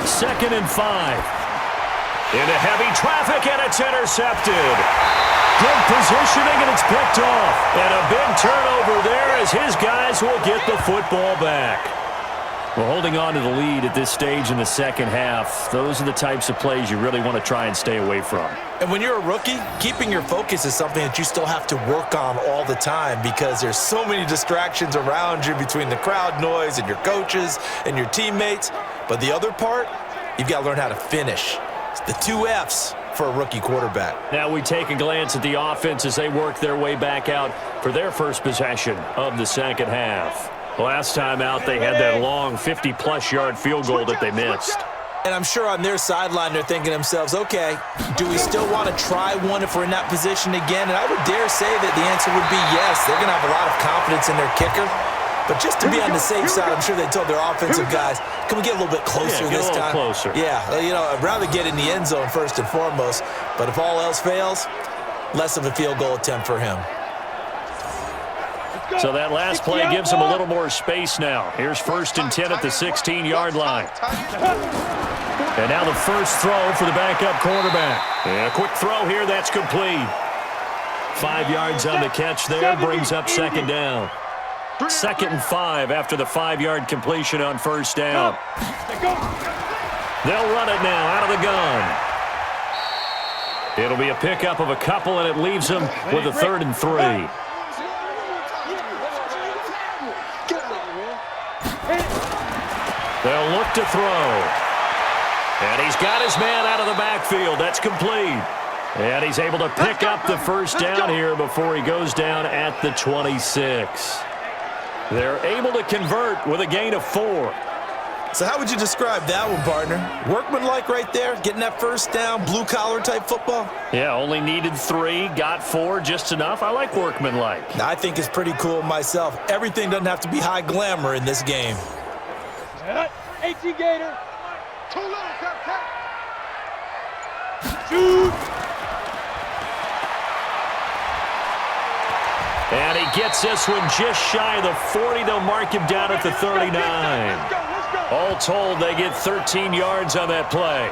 2nd and 5. Into heavy traffic, and it's intercepted. Good positioning, and it's picked off. And a big turnover there as his guys will get the football back. We're holding on to the lead at this stage in the 2nd half. Those are the types of plays you really want to try and stay away from. And when you're a rookie, keeping your focus is something that you still have to work on all the time because there's so many distractions around you between the crowd noise and your coaches and your teammates. But the other part, you've got to learn how to finish. It's the 2 F's for a rookie quarterback. Now we take a glance at the offense as they work their way back out for their first possession of the 2nd half. Last time out, they had that long 50-plus yard field goal that they missed. And I'm sure on their sideline, they're thinking to themselves, okay, do we still want to try one if we're in that position again? And I would dare say that the answer would be yes. They're going to have a lot of confidence in their kicker. But just to be on the safe side, I'm sure they told their offensive guys, can we get a little bit closer this time? Closer. Yeah, you know, I'd rather get in the end zone first and foremost. But if all else fails, less of a field goal attempt for him. So that last play gives them a little more space now. Here's 1st and 10 at the 16-yard line. And now the first throw for the backup quarterback. And a quick throw here, that's complete. 5 yards on the catch there, brings up 2nd down. 2nd and 5 after the 5-yard completion on first down. They'll run it now out of the gun. It'll be a pickup of a couple, and it leaves them with a 3rd and 3. They'll look to throw. And he's got his man out of the backfield. That's complete. And he's able to pick up the first down here before he goes down at the 26. They're able to convert with a gain of 4. So how would you describe that one, partner? Workmanlike right there, getting that first down, blue-collar type football? Yeah, only needed 3, got 4, just enough. I like workmanlike. I think it's pretty cool myself. Everything doesn't have to be high glamour in this game. 18 Gator. Shoot. And he gets this one just shy of the 40. They'll mark him down at the 39. All told, they get 13 yards on that play.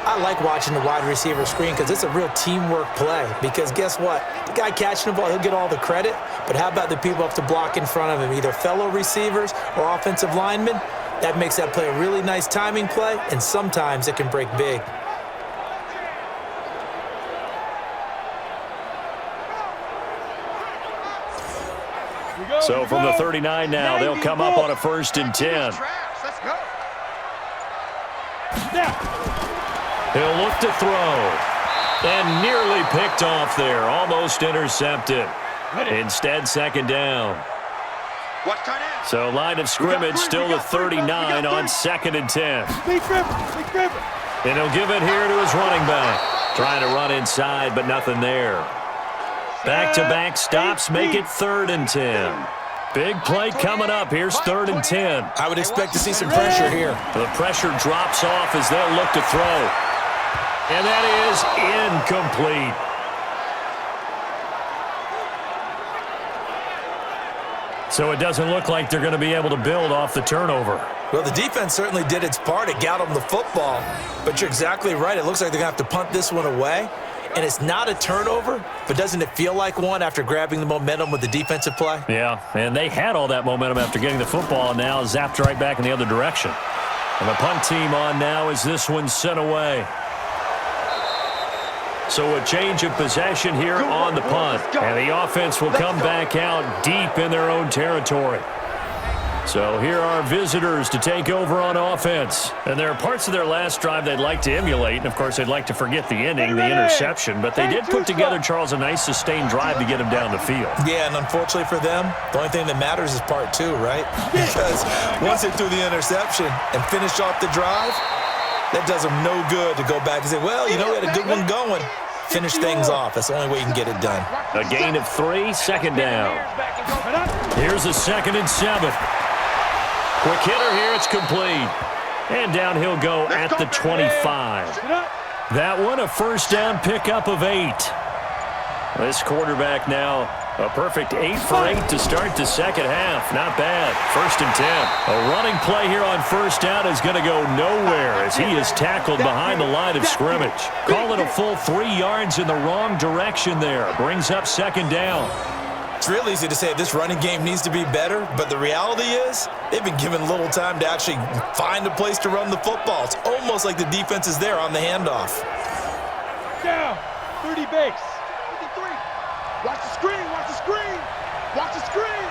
I like watching the wide receiver screen because it's a real teamwork play. Because guess what? The guy catching the ball, he'll get all the credit. But how about the people up to block in front of him, either fellow receivers or offensive linemen? That makes that play a really nice timing play, and sometimes it can break big. So from the 39 now, they'll come up on a 1st and 10. Let's go. He'll look to throw. And nearly picked off there. Almost intercepted. Instead, 2nd down. So line of scrimmage still the 39 on 2nd and 10. And he'll give it here to his running back. Trying to run inside, but nothing there. Back-to-back stops make it 3rd and 10. Big play coming up. Here's 3rd and 10. I would expect to see some pressure here. The pressure drops off as they'll look to throw. And that is incomplete. So it doesn't look like they're going to be able to build off the turnover. Well, the defense certainly did its part. It got them the football. But you're exactly right. It looks like they're going to have to punt this one away. And it's not a turnover, but doesn't it feel like one after grabbing the momentum with the defensive play? Yeah, and they had all that momentum after getting the football, and now zapped right back in the other direction. And the punt team on now as this one's sent away. So a change of possession here on the punt. And the offense will come back out deep in their own territory. So here are visitors to take over on offense. And there are parts of their last drive they'd like to emulate. And, of course, they'd like to forget the ending, the interception. But they did put together, Charles, a nice sustained drive to get him down the field. Yeah, and unfortunately for them, the only thing that matters is part 2, right? Because once they threw the interception and finished off the drive, that does them no good to go back and say, well, you know, we had a good one going. Finish things off. That's the only way you can get it done. A gain of 3, 2nd down. Here's a 2nd and 7. Quick hitter here, it's complete. And down he'll go at the 25. That one, a 1st down pickup of 8. This quarterback now, a perfect 8 for 8 to start the 2nd half. Not bad. 1st and 10. A running play here on 1st down is going to go nowhere as he is tackled behind the line of scrimmage. Call it a full 3 yards in the wrong direction there. Brings up 2nd down. It's real easy to say this running game needs to be better, but the reality is they've been given little time to actually find a place to run the football. It's almost like the defense is there on the handoff. Down, 30 base. 53. Watch the screen, watch the screen. Watch the screen.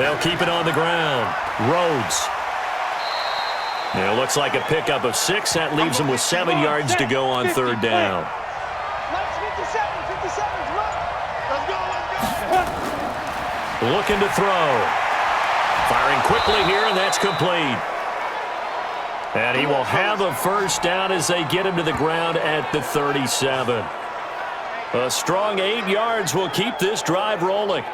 They'll keep it on the ground. Rhodes. It looks like a pickup of 6. That leaves them with 7 yards to go on 3rd down. Looking to throw. Firing quickly here, and that's complete. And he will have a 1st down as they get him to the ground at the 37. A strong 8 yards will keep this drive rolling.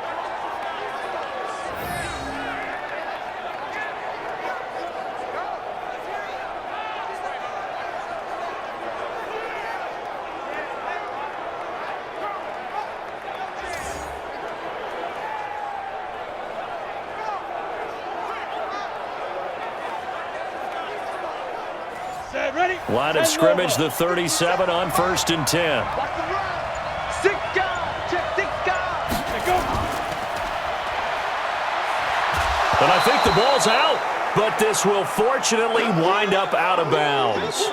Line of scrimmage, the 37 on 1st and 10. But I think the ball's out, but this will fortunately wind up out of bounds.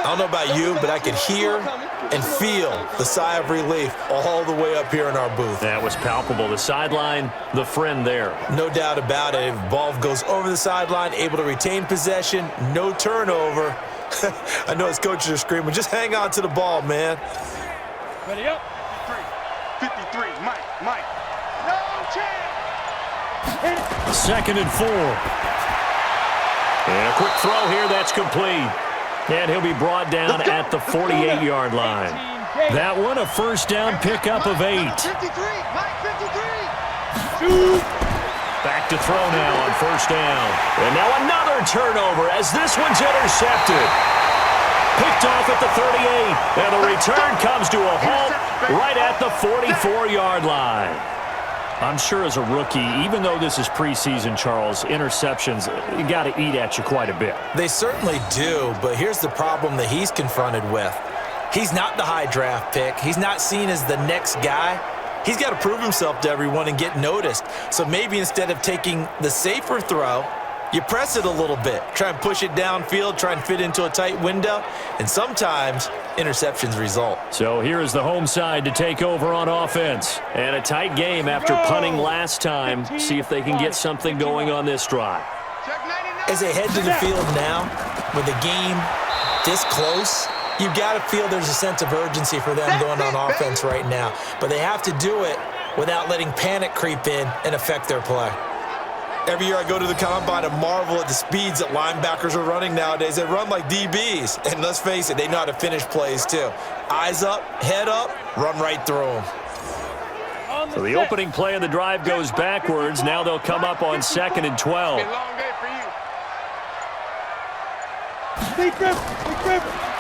I don't know about you, but I could hear and feel the sigh of relief all the way up here in our booth. That was palpable. The sideline, the friend there. No doubt about it. If the ball goes over the sideline, able to retain possession, no turnover. I know his coaches are screaming, just hang on to the ball, man. Ready up. 53, Mike. No chance. 2nd and 4. And a quick throw here, that's complete. And he'll be brought down at the 48-yard line. That one, a 1st down pickup of 8. 53, Mike, 53. Shoot. Back to throw now on first down. And now another turnover as this one's intercepted. Picked off at the 38. And the return comes to a halt right at the 44-yard line. I'm sure as a rookie, even though this is preseason, Charles, interceptions, you got to eat at you quite a bit. They certainly do, but here's the problem that he's confronted with. He's not the high draft pick. He's not seen as the next guy. He's got to prove himself to everyone and get noticed. So maybe instead of taking the safer throw, you press it a little bit. Try and push it downfield, try and fit into a tight window, and sometimes interceptions result. So here is the home side to take over on offense. And a tight game after punting last time. See if they can get something going on this drive. As they head to the field now, with the game this close, you've got to feel there's a sense of urgency for them going on offense right now. But they have to do it without letting panic creep in and affect their play. Every year I go to the combine and marvel at the speeds that linebackers are running nowadays. They run like DBs. And let's face it, they know how to finish plays too. Eyes up, head up, run right through them. So the opening play of the drive goes backwards. Now they'll come up on 2nd and 12.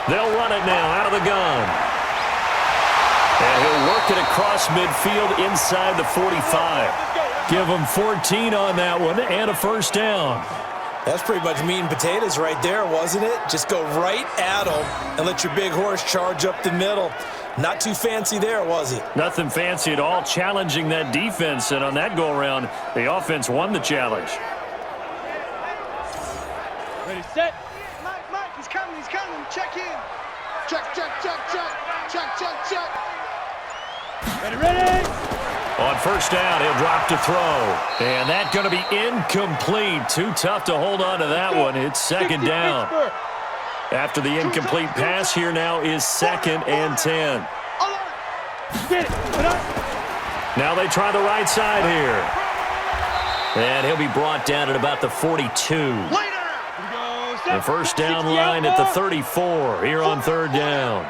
They'll run it now out of the gun. And he'll work it across midfield inside the 45. Give him 14 on that one and a first down. That's pretty much meat and potatoes right there, wasn't it? Just go right at him and let your big horse charge up the middle. Not too fancy there, was it? Nothing fancy at all, challenging that defense. And on that go-around, the offense won the challenge. Ready, set. Mike, he's coming. Check in. Check. Ready. On first down, he'll drop to throw. And that's going to be incomplete. Too tough to hold on to that one. It's 2nd down. After the incomplete pass, here now is 2nd and 10. Now they try the right side here. And he'll be brought down at about the 42. The first down line at the 34 here on 3rd down.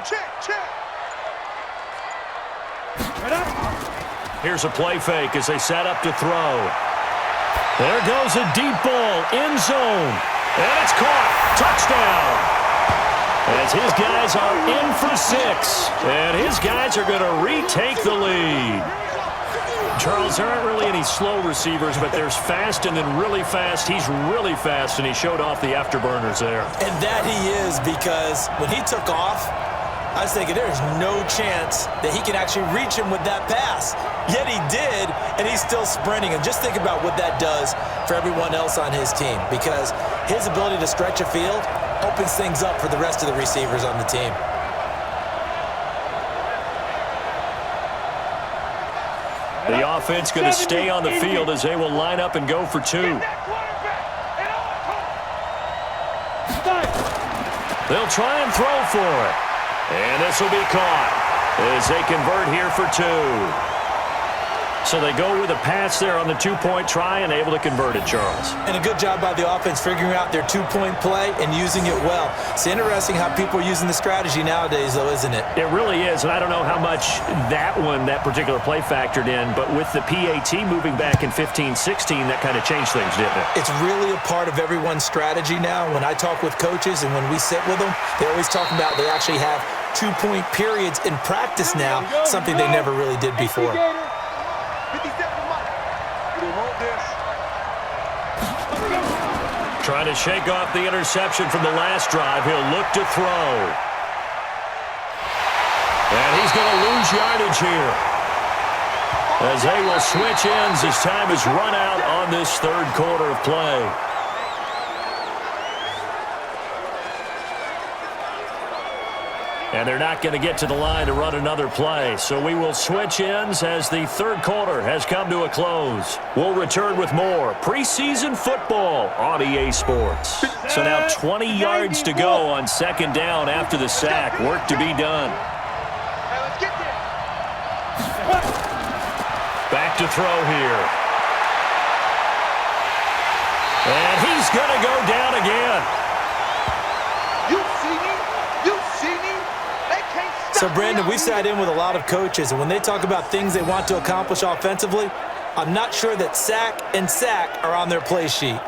Here's a play fake as they set up to throw. There goes a deep ball, end zone. And it's caught. Touchdown. As his guys are in for 6. And his guys are going to retake the lead. Charles, there aren't really any slow receivers, but there's fast and then really fast. He's really fast, and he showed off the afterburners there. And that he is, because when he took off, I was thinking there's no chance that he can actually reach him with that pass. Yet he did, and he's still sprinting. And just think about what that does for everyone else on his team, because his ability to stretch a field opens things up for the rest of the receivers on the team. The offense going to stay on the field as they will line up and go for 2. They'll try and throw for it. And this will be caught as they convert here for 2. So they go with a pass there on the 2-point try and able to convert it, Charles. And a good job by the offense figuring out their 2-point play and using it well. It's interesting how people are using the strategy nowadays, though, isn't it? It really is, and I don't know how much that particular play factored in, but with the PAT moving back in 15-16, that kind of changed things, didn't it? It's really a part of everyone's strategy now. When I talk with coaches and when we sit with them, they always talk about they actually have 2-point periods in practice now, something they never really did before. Trying to shake off the interception from the last drive. He'll look to throw. And he's going to lose yardage here, as they will switch ends as time is run out on this 3rd quarter of play. And they're not going to get to the line to run another play. So we will switch ends as the 3rd quarter has come to a close. We'll return with more preseason football on EA Sports. So now 20 yards to go on 2nd down after the sack. Work to be done. Back to throw here. And he's going to go down again. So, Brandon, we sat in with a lot of coaches, and when they talk about things they want to accomplish offensively, I'm not sure that sack and sack are on their play sheet.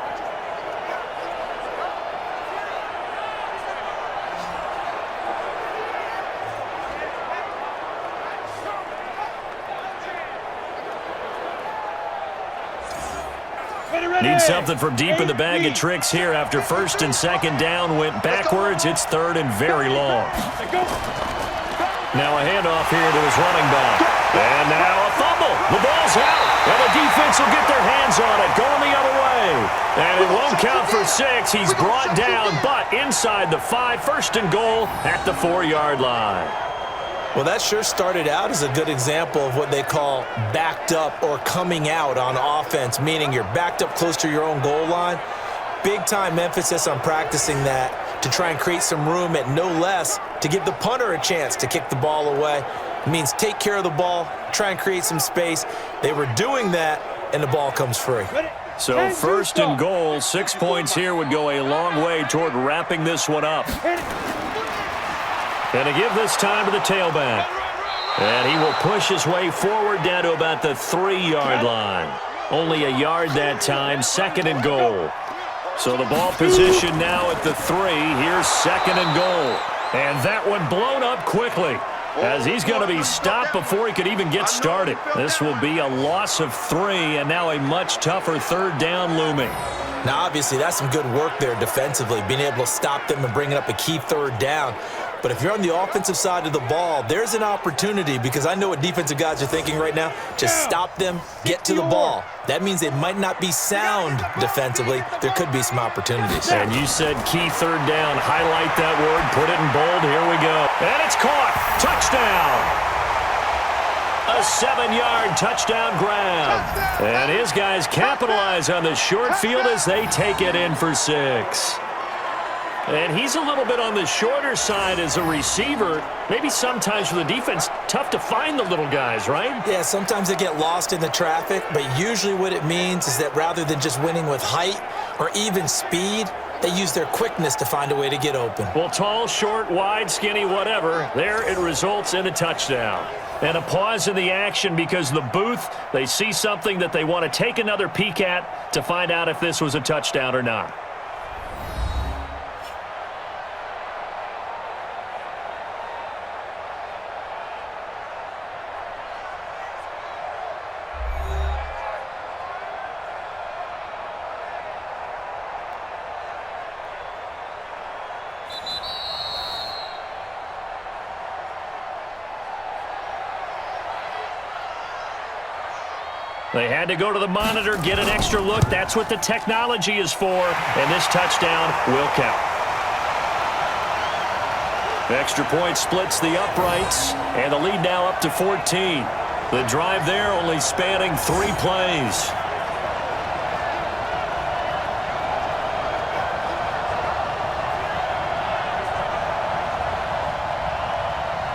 Need something from deep in the bag of tricks here after first and second down went backwards. It's third and very long. Now a handoff here to his running back. And now a fumble. The ball's out. And the defense will get their hands on it, going the other way. And it won't count for 6. He's brought down, but inside the 5, first and goal at the 4-yard line. Well, that sure started out as a good example of what they call backed up or coming out on offense, meaning you're backed up close to your own goal line. Big-time emphasis on practicing that to try and create some room at no less to give the punter a chance to kick the ball away. It means take care of the ball, try and create some space. They were doing that, and the ball comes free. So first and goal, 6 points here would go a long way toward wrapping this one up. And to give this time to the tailback. And he will push his way forward down to about the 3-yard line. Only a yard that time, second and goal. So the ball position now at the 3. Here's second and goal. And that one blown up quickly as he's going to be stopped before he could even get started. This will be a loss of 3 and now a much tougher third down looming. Now, obviously, that's some good work there defensively, being able to stop them and bringing up a key third down. But if you're on the offensive side of the ball, there's an opportunity because I know what defensive guys are thinking right now. Just stop them, get to the ball. That means they might not be sound defensively. There could be some opportunities. And you said key third down. Highlight that word. Put it in bold. Here we go. And it's caught. Touchdown. A 7-yard touchdown grab. And his guys capitalize on the short field as they take it in for 6. And he's a little bit on the shorter side as a receiver. Maybe sometimes for the defense, tough to find the little guys, right? Yeah, sometimes they get lost in the traffic, but usually what it means is that rather than just winning with height or even speed, they use their quickness to find a way to get open. Well, tall, short, wide, skinny, whatever, there it results in a touchdown. And a pause in the action because the booth, they see something that they want to take another peek at to find out if this was a touchdown or not. They had to go to the monitor, get an extra look. That's what the technology is for, and this touchdown will count. The extra point splits the uprights, and the lead now up to 14. The drive there only spanning 3 plays.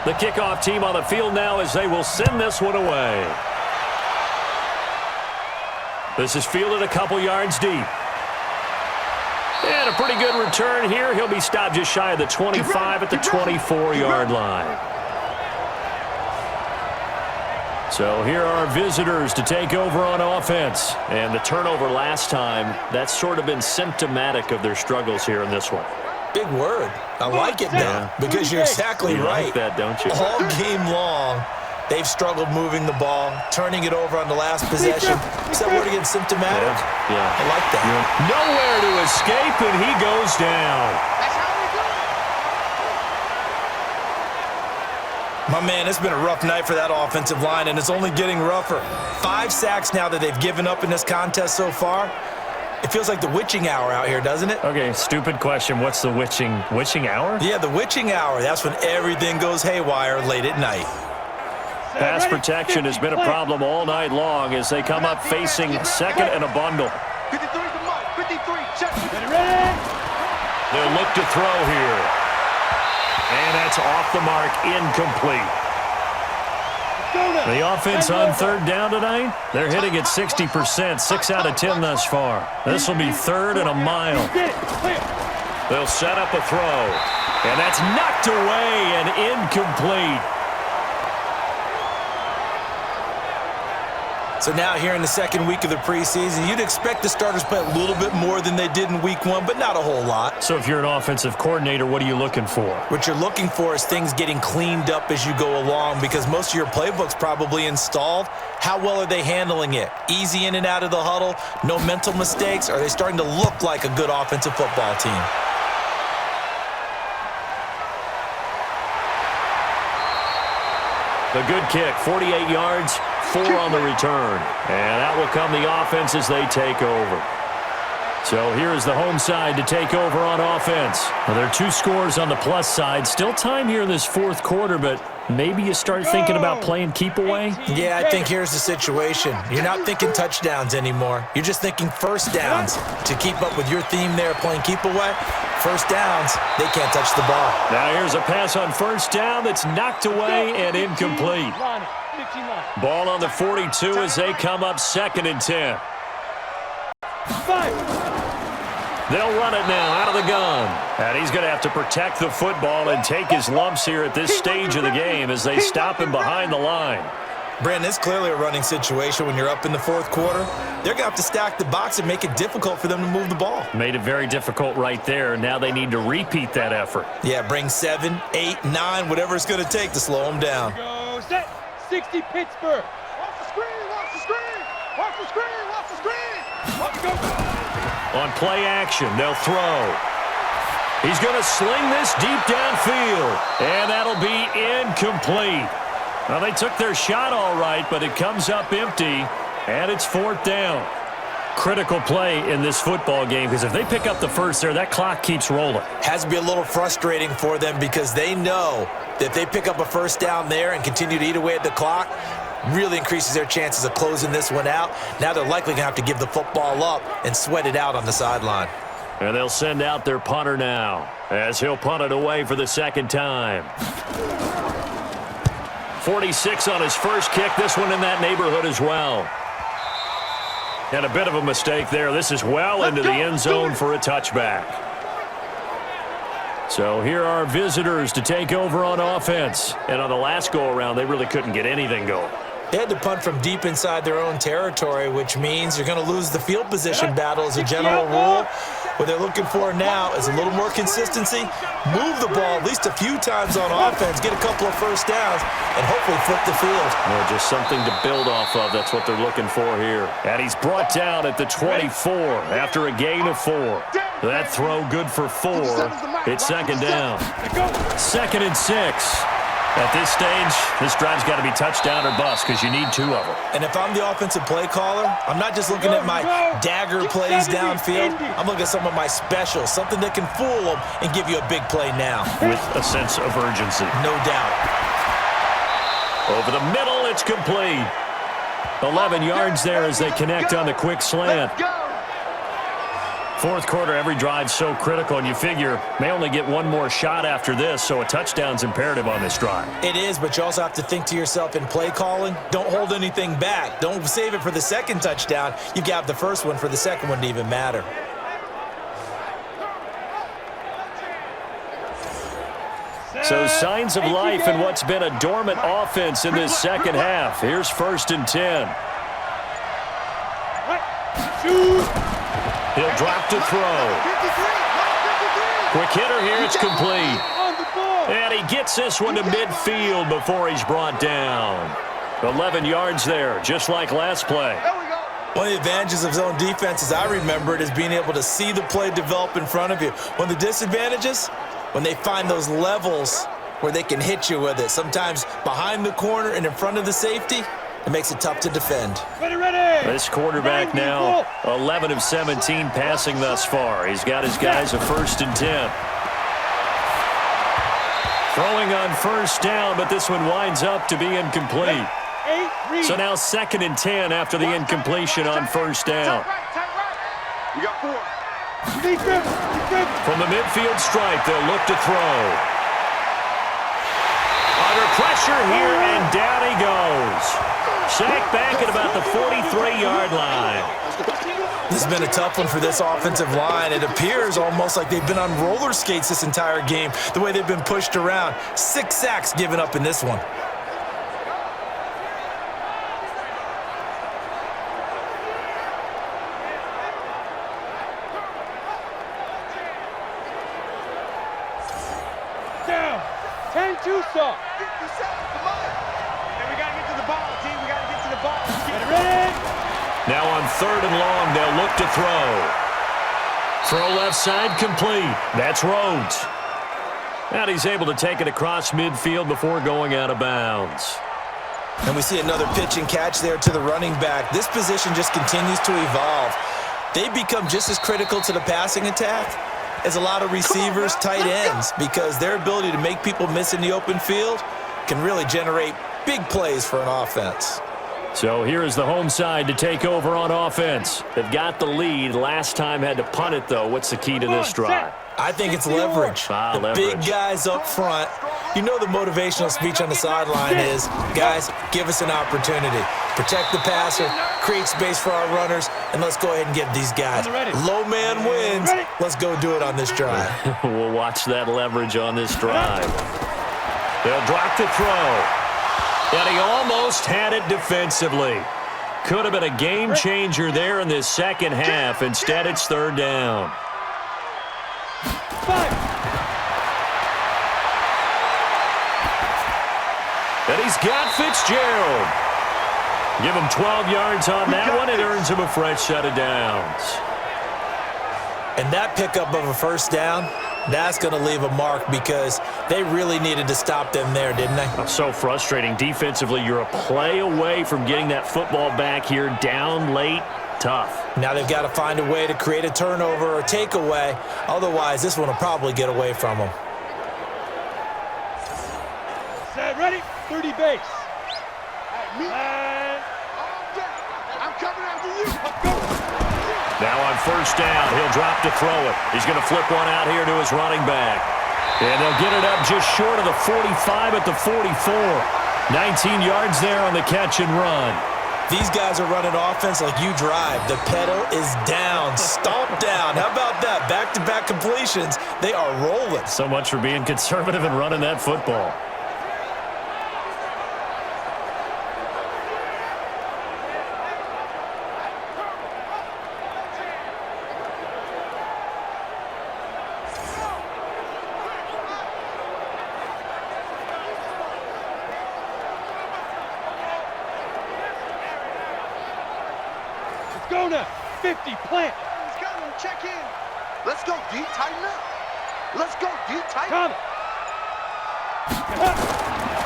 The kickoff team on the field now as they will send this one away. This is fielded a couple yards deep. And a pretty good return here. He'll be stopped just shy of the 25 at the 24-yard line. So here are our visitors to take over on offense. And the turnover last time, that's sort of been symptomatic of their struggles here in this one. Big word. I like it now because you're exactly right. You like that, don't you? All game long, they've struggled moving the ball, turning it over on the last possession. Is that word again, symptomatic? Yeah. I like that. Nowhere to escape, and he goes down. My man, it's been a rough night for that offensive line, and it's only getting rougher. 5 sacks now that they've given up in this contest so far. It feels like the witching hour out here, doesn't it? Okay, stupid question. What's the witching hour? Yeah, the witching hour. That's when everything goes haywire late at night. Pass protection has been a problem all night long as they come up facing second and a bundle. 53 to Mike. 53. Check. They'll look to throw here. And that's off the mark, incomplete. The offense on third down tonight, they're hitting at 60%, 6 out of 10 thus far. This will be third and a mile. They'll set up a throw. And that's knocked away and incomplete. So now here in the second week of the preseason, you'd expect the starters to play a little bit more than they did in week one, but not a whole lot. So if you're an offensive coordinator, what are you looking for? What you're looking for is things getting cleaned up as you go along, because most of your playbook's probably installed. How well are they handling it? Easy in and out of the huddle? No mental mistakes? Are they starting to look like a good offensive football team? The good kick, 48 yards, 4 on the return. And that will come the offense as they take over. So here's the home side to take over on offense. Well, there are 2 scores on the plus side. Still time here in this fourth quarter, but maybe you start thinking about playing keep away? Yeah, I think here's the situation. You're not thinking touchdowns anymore. You're just thinking first downs. To keep up with your theme there, playing keep away, first downs, they can't touch the ball. Now here's a pass on first down that's knocked away and incomplete. Ball on the 42 as they come up 2nd and 10. They'll run it now out of the gun. And he's going to have to protect the football and take his lumps here at this stage of the game as they stop him behind the line. Brandon, it's clearly a running situation when you're up in the fourth quarter. They're going to have to stack the box and make it difficult for them to move the ball. Made it very difficult right there. Now they need to repeat that effort. Yeah, bring 7, 8, 9, whatever it's going to take to slow them down. Go set. 60 Pittsburgh. Watch the screen, watch the screen. Watch the screen, watch the screen. Watch the go. On play action, they'll throw. He's going to sling this deep downfield, and that'll be incomplete. Well, they took their shot all right, but it comes up empty, and it's 4th down. Critical play in this football game, because if they pick up the first there, that clock keeps rolling. Has to be a little frustrating for them because they know that if they pick up a first down there and continue to eat away at the clock, really increases their chances of closing this one out. Now they're likely going to have to give the football up and sweat it out on the sideline. And they'll send out their punter now as he'll punt it away for the 2nd time. 46 on his first kick. This one in that neighborhood as well. And a bit of a mistake there. This is well into the end zone for a touchback. So here are our visitors to take over on offense. And on the last go-around, they really couldn't get anything going. They had to punt from deep inside their own territory, which means you're going to lose the field position battle as a general rule. What they're looking for now is a little more consistency, move the ball at least a few times on offense, get a couple of first downs, and hopefully flip the field. Well, just something to build off of. That's what they're looking for here. And he's brought down at the 24 after a gain of 4. That throw good for 4. It's 2nd down. 2nd and 6. At this stage, this drive's got to be touchdown or bust because you need 2 of them. And if I'm the offensive play caller, I'm not just looking at my dagger plays downfield. I'm looking at some of my specials, something that can fool them and give you a big play now. With a sense of urgency. No doubt. Over the middle, it's complete. 11 yards there as they connect on the quick slant. Fourth quarter, every drive's so critical, and you figure may only get 1 more shot after this, so a touchdown's imperative on this drive. It is, but you also have to think to yourself in play calling, don't hold anything back. Don't save it for the 2nd touchdown. You've got the first one for the 2nd one to even matter. So signs of life in what's been a dormant offense in this 2nd half. Here's 1st and 10. He'll drop to throw. Quick hitter here, it's complete. And he gets this one to midfield before he's brought down. 11 yards there, just like last play. One of the advantages of zone defense, as I remember it, is being able to see the play develop in front of you. One of the disadvantages, when they find those levels where they can hit you with it, sometimes behind the corner and in front of the safety, it makes it tough to defend. This quarterback now 11 of 17 passing thus far. He's got his guys a 1st and 10. Throwing on first down, but this one winds up to be incomplete. So now 2nd and 10 after the incompletion on first down. You got 4. From the midfield stripe, they'll look to throw. Under pressure here, and down he goes. Sacked back at about the 43-yard line. This has been a tough one for this offensive line. It appears almost like they've been on roller skates this entire game, the way they've been pushed around. 6 sacks given up in this one. Down. 10-2 soft. 57, come on. And we got to get to the ball, team. We got to get to the ball. Get it ready. Now on 3rd and long, they'll look to throw. Throw left side complete. That's Rhodes. And he's able to take it across midfield before going out of bounds. And we see another pitch and catch there to the running back. This position just continues to evolve. They become just as critical to the passing attack as a lot of receivers, tight ends, because their ability to make people miss in the open field can really generate big plays for an offense. So here is the home side to take over on offense. They've got the lead. Last time had to punt it, though. What's the key to this drive? I think it's leverage. The leverage. Big guys up front. You know the motivational speech on the sideline is, guys, give us an opportunity. Protect the passer, create space for our runners, and let's go ahead and get these guys. Low man wins. Let's go do it on this drive. We'll watch that leverage on this drive. They'll drop the throw. And he almost had it defensively. Could have been a game changer there in this second half. Instead, it's 3rd down. And he's got Fitzgerald. Give him 12 yards on that one. It earns him a fresh set of downs. And that pickup of a 1st down, that's going to leave a mark because they really needed to stop them there, didn't they? So frustrating. Defensively, you're a play away from getting that football back here down late. Tough. Now they've got to find a way to create a turnover or takeaway. Otherwise, this one will probably get away from them. Set, ready? 30 base. I'm coming after you. Now on 1st down, he'll drop to throw it. He's going to flip one out here to his running back. And they'll get it up just short of the 45 at the 44. 19 yards there on the catch and run. These guys are running offense like you drive. The pedal is down, stomped down. How about that? Back-to-back completions. They are rolling. So much for being conservative and running that football. Go now. 50, plant. Let's go, check in. Let's go, D, tighten up. Let's go, D, tighten up.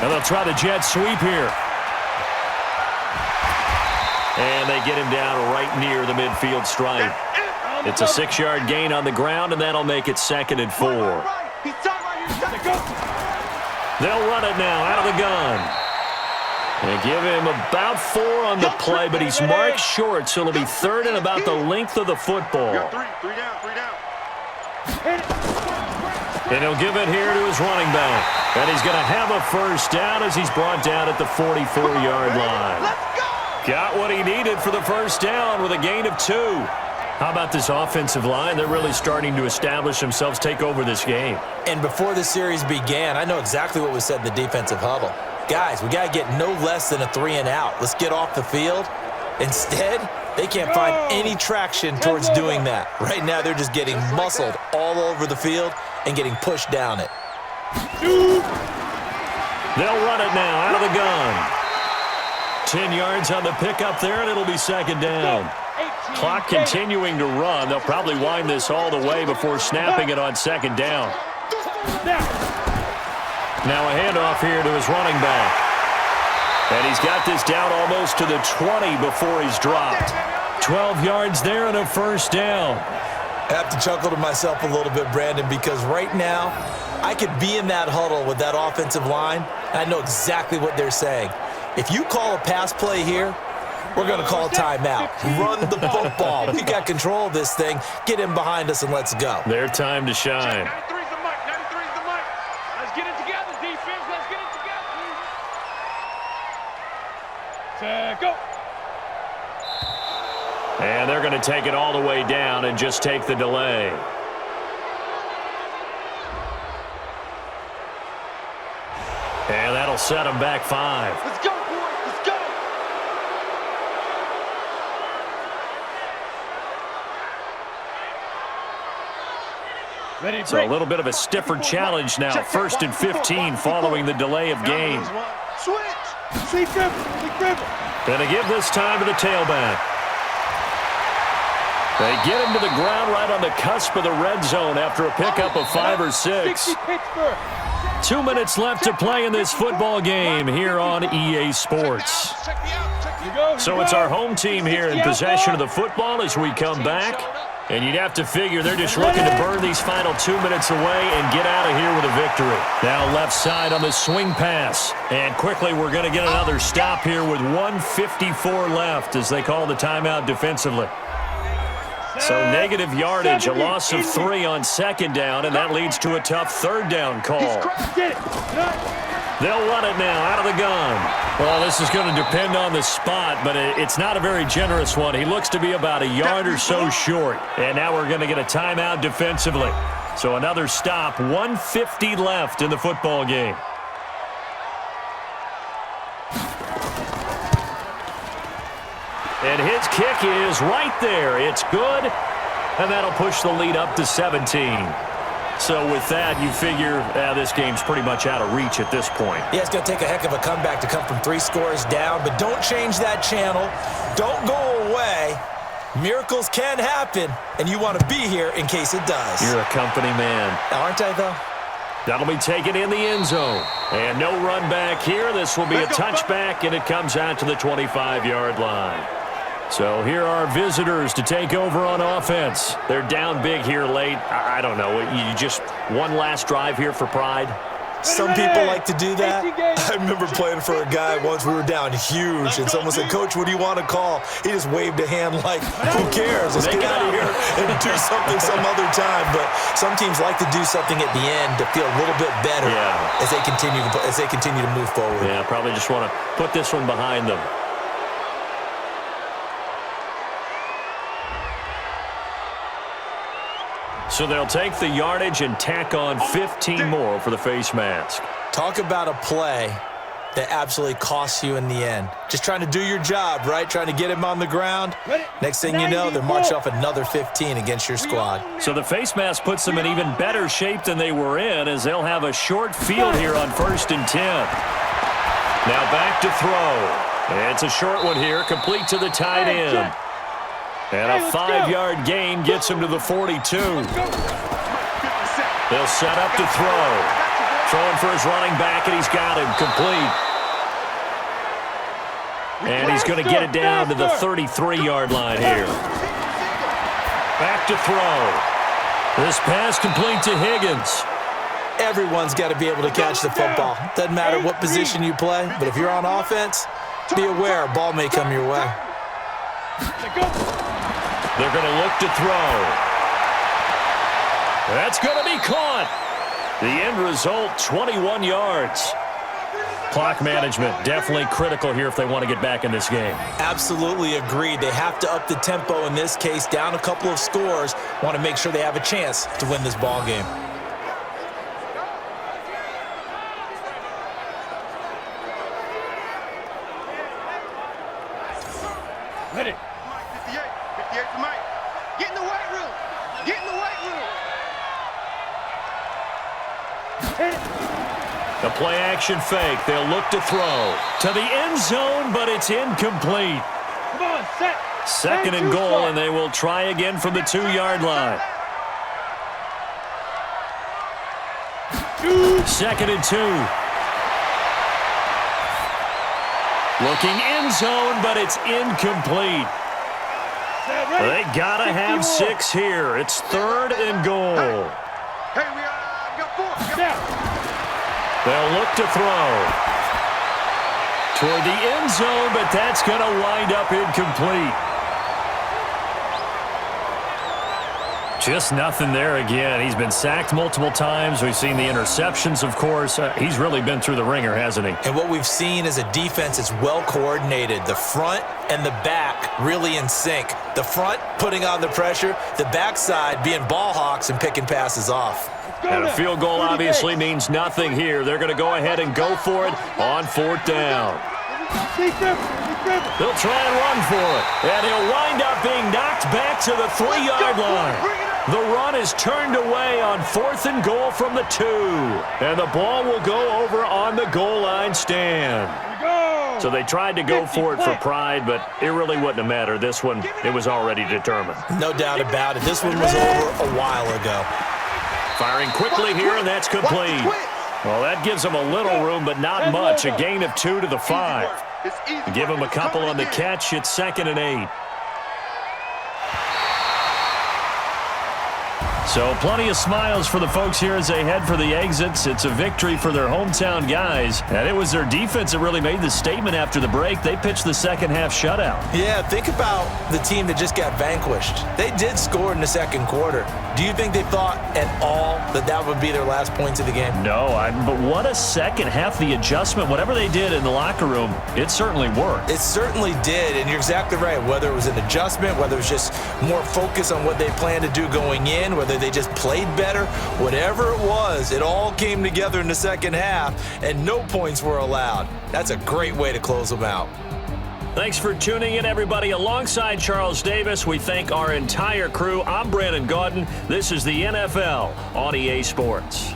And they'll try the jet sweep here. And they get him down right near the midfield stripe. It's a 6-yard gain on the ground, and that'll make it 2nd and 4. They'll run it now out of the gun. And give him about 4 on the play, but he's marked short, so it'll be 3rd and about the length of the football. Three down. And he'll give it here to his running back. And he's going to have a 1st down as he's brought down at the 44-yard line. Got what he needed for the 1st down with a gain of 2. How about this offensive line? They're really starting to establish themselves, take over this game. And before the series began, I know exactly what was said in the defensive huddle. Guys, we got to get no less than a 3 and out. Let's get off the field. Instead, they can't find any traction towards doing that. Right now, they're just getting muscled all over the field and getting pushed down it. They'll run it now out of the gun. 10 yards on the pickup there, and it'll be 2nd down. Clock continuing to run. They'll probably wind this all the way before snapping it on 2nd down. Now a handoff here to his running back. And he's got this down almost to the 20 before he's dropped. 12 yards there and a 1st down. I have to chuckle to myself a little bit, Brandon, because right now I could be in that huddle with that offensive line, and I know exactly what they're saying. If you call a pass play here, we're going to call a timeout. Run the football. We got control of this thing. Get in behind us and let's go. Their time to shine. 93's the mic. 93's the mic. Let's get it together, defense. Let's get it together. Go. And they're going to take it all the way down and just take the delay. And that'll set them back 5. Let's go, boys. Let's go. So a little bit of a stiffer challenge now. 1st and 15 following the delay of game. Switch. Gonna give this time to the tailback. They get him to the ground right on the cusp of the red zone after a pickup of 5 or 6. 2 minutes left to play in this football game here on EA Sports. So it's our home team here in possession of the football as we come back. And you'd have to figure they're just looking to burn these final 2 minutes away and get out of here with a victory. Now left side on the swing pass. And quickly we're going to get another stop here with 1:54 left as they call the timeout defensively. So negative yardage, a loss of 3 on 2nd down, and that leads to a tough 3rd down call. They'll run it now out of the gun. Well, this is going to depend on the spot, but it's not a very generous one. He looks to be about a yard or so short. And now we're going to get a timeout defensively. So another stop, 1:50 left in the football game. And his kick is right there. It's good, and that'll push the lead up to 17. So with that, you figure this game's pretty much out of reach at this point. Yeah, it's going to take a heck of a comeback to come from 3 scores down, but don't change that channel. Don't go away. Miracles can happen, and you want to be here in case it does. You're a company man. Aren't I, though? That'll be taken in the end zone. And no run back here. This will be a touchback, and it comes out to the 25-yard line. So here are visitors to take over on offense. They're down big here late. I don't know. You just one last drive here for pride? Some people like to do that. I remember playing for a guy once. We were down huge, and someone said, "Coach, what do you want to call?" He just waved a hand like, "Who cares? Let's get out of here and do something some other time." But some teams like to do something at the end to feel a little bit better as they continue to move forward. Yeah, probably just want to put this one behind them. So they'll take the yardage and tack on 15 more for the face mask. Talk about a play that absolutely costs you in the end. Just trying to do your job, right? Trying to get him on the ground. Next thing you know, they're marching off another 15 against your squad. So the face mask puts them in even better shape than they were in as they'll have a short field here on 1st and 10. Now back to throw. It's a short one here, complete to the tight end. And a 5-yard gain gets him to the 42. They'll set up to throw. Throwing for his running back, and he's got him complete. And he's going to get it down to the 33-yard line here. Back to throw. This pass complete to Higgins. Everyone's got to be able to catch the football. Doesn't matter what position you play, but if you're on offense, be aware a ball may come your way. They're going to look to throw. That's going to be caught. The end result, 21 yards. Clock management, definitely critical here if they want to get back in this game. Absolutely agreed. They have to up the tempo in this case, down a couple of scores. Want to make sure they have a chance to win this ball game. Ready. 58 for Mike. Get in the weight room. Get in the weight room. The play action fake. They'll look to throw to the end zone, but it's incomplete. Come on, set. 2nd and goal, and they will try again from the 2-yard line. 2nd and 2. Looking end zone, but it's incomplete. They gotta have 6 here. It's 3rd and goal. Hey, we got 4. They'll look to throw toward the end zone, but that's going to wind up incomplete. Just nothing there again. He's been sacked multiple times. We've seen the interceptions, of course. He's really been through the ringer, hasn't he? And what we've seen is a defense that's well coordinated. The front and the back really in sync. The front putting on the pressure, the backside being ball hawks and picking passes off. And a field goal obviously means nothing here. They're going to go ahead and go for it on 4th down. They'll try and run for it. And he'll wind up being knocked back to the 3-yard line. The run is turned away on 4th and goal from the 2. And the ball will go over on the goal line stand. So they tried to go for it for pride, but it really wouldn't have mattered. This one, it was already determined. No doubt about it. This one was over a while ago. Firing quickly here, and that's complete. Well, that gives them a little room, but not much. A gain of 2 to the 5. Give them a couple on the catch. It's 2nd and 8. So plenty of smiles for the folks here as they head for the exits. It's a victory for their hometown guys. And it was their defense that really made the statement after the break. They pitched the second half shutout. Yeah, think about the team that just got vanquished. They did score in the second quarter. Do you think they thought at all that that would be their last points of the game? No, but what a second half. The adjustment, whatever they did in the locker room, it certainly worked. It certainly did, and you're exactly right. Whether it was an adjustment, whether it was just more focus on what they planned to do going in, whether they just played better, whatever it was, it all came together in the second half, and no points were allowed. That's a great way to close them out. Thanks for tuning in, everybody. Alongside Charles Davis, we thank our entire crew. I'm Brandon Gaudin. This is the NFL on EA Sports.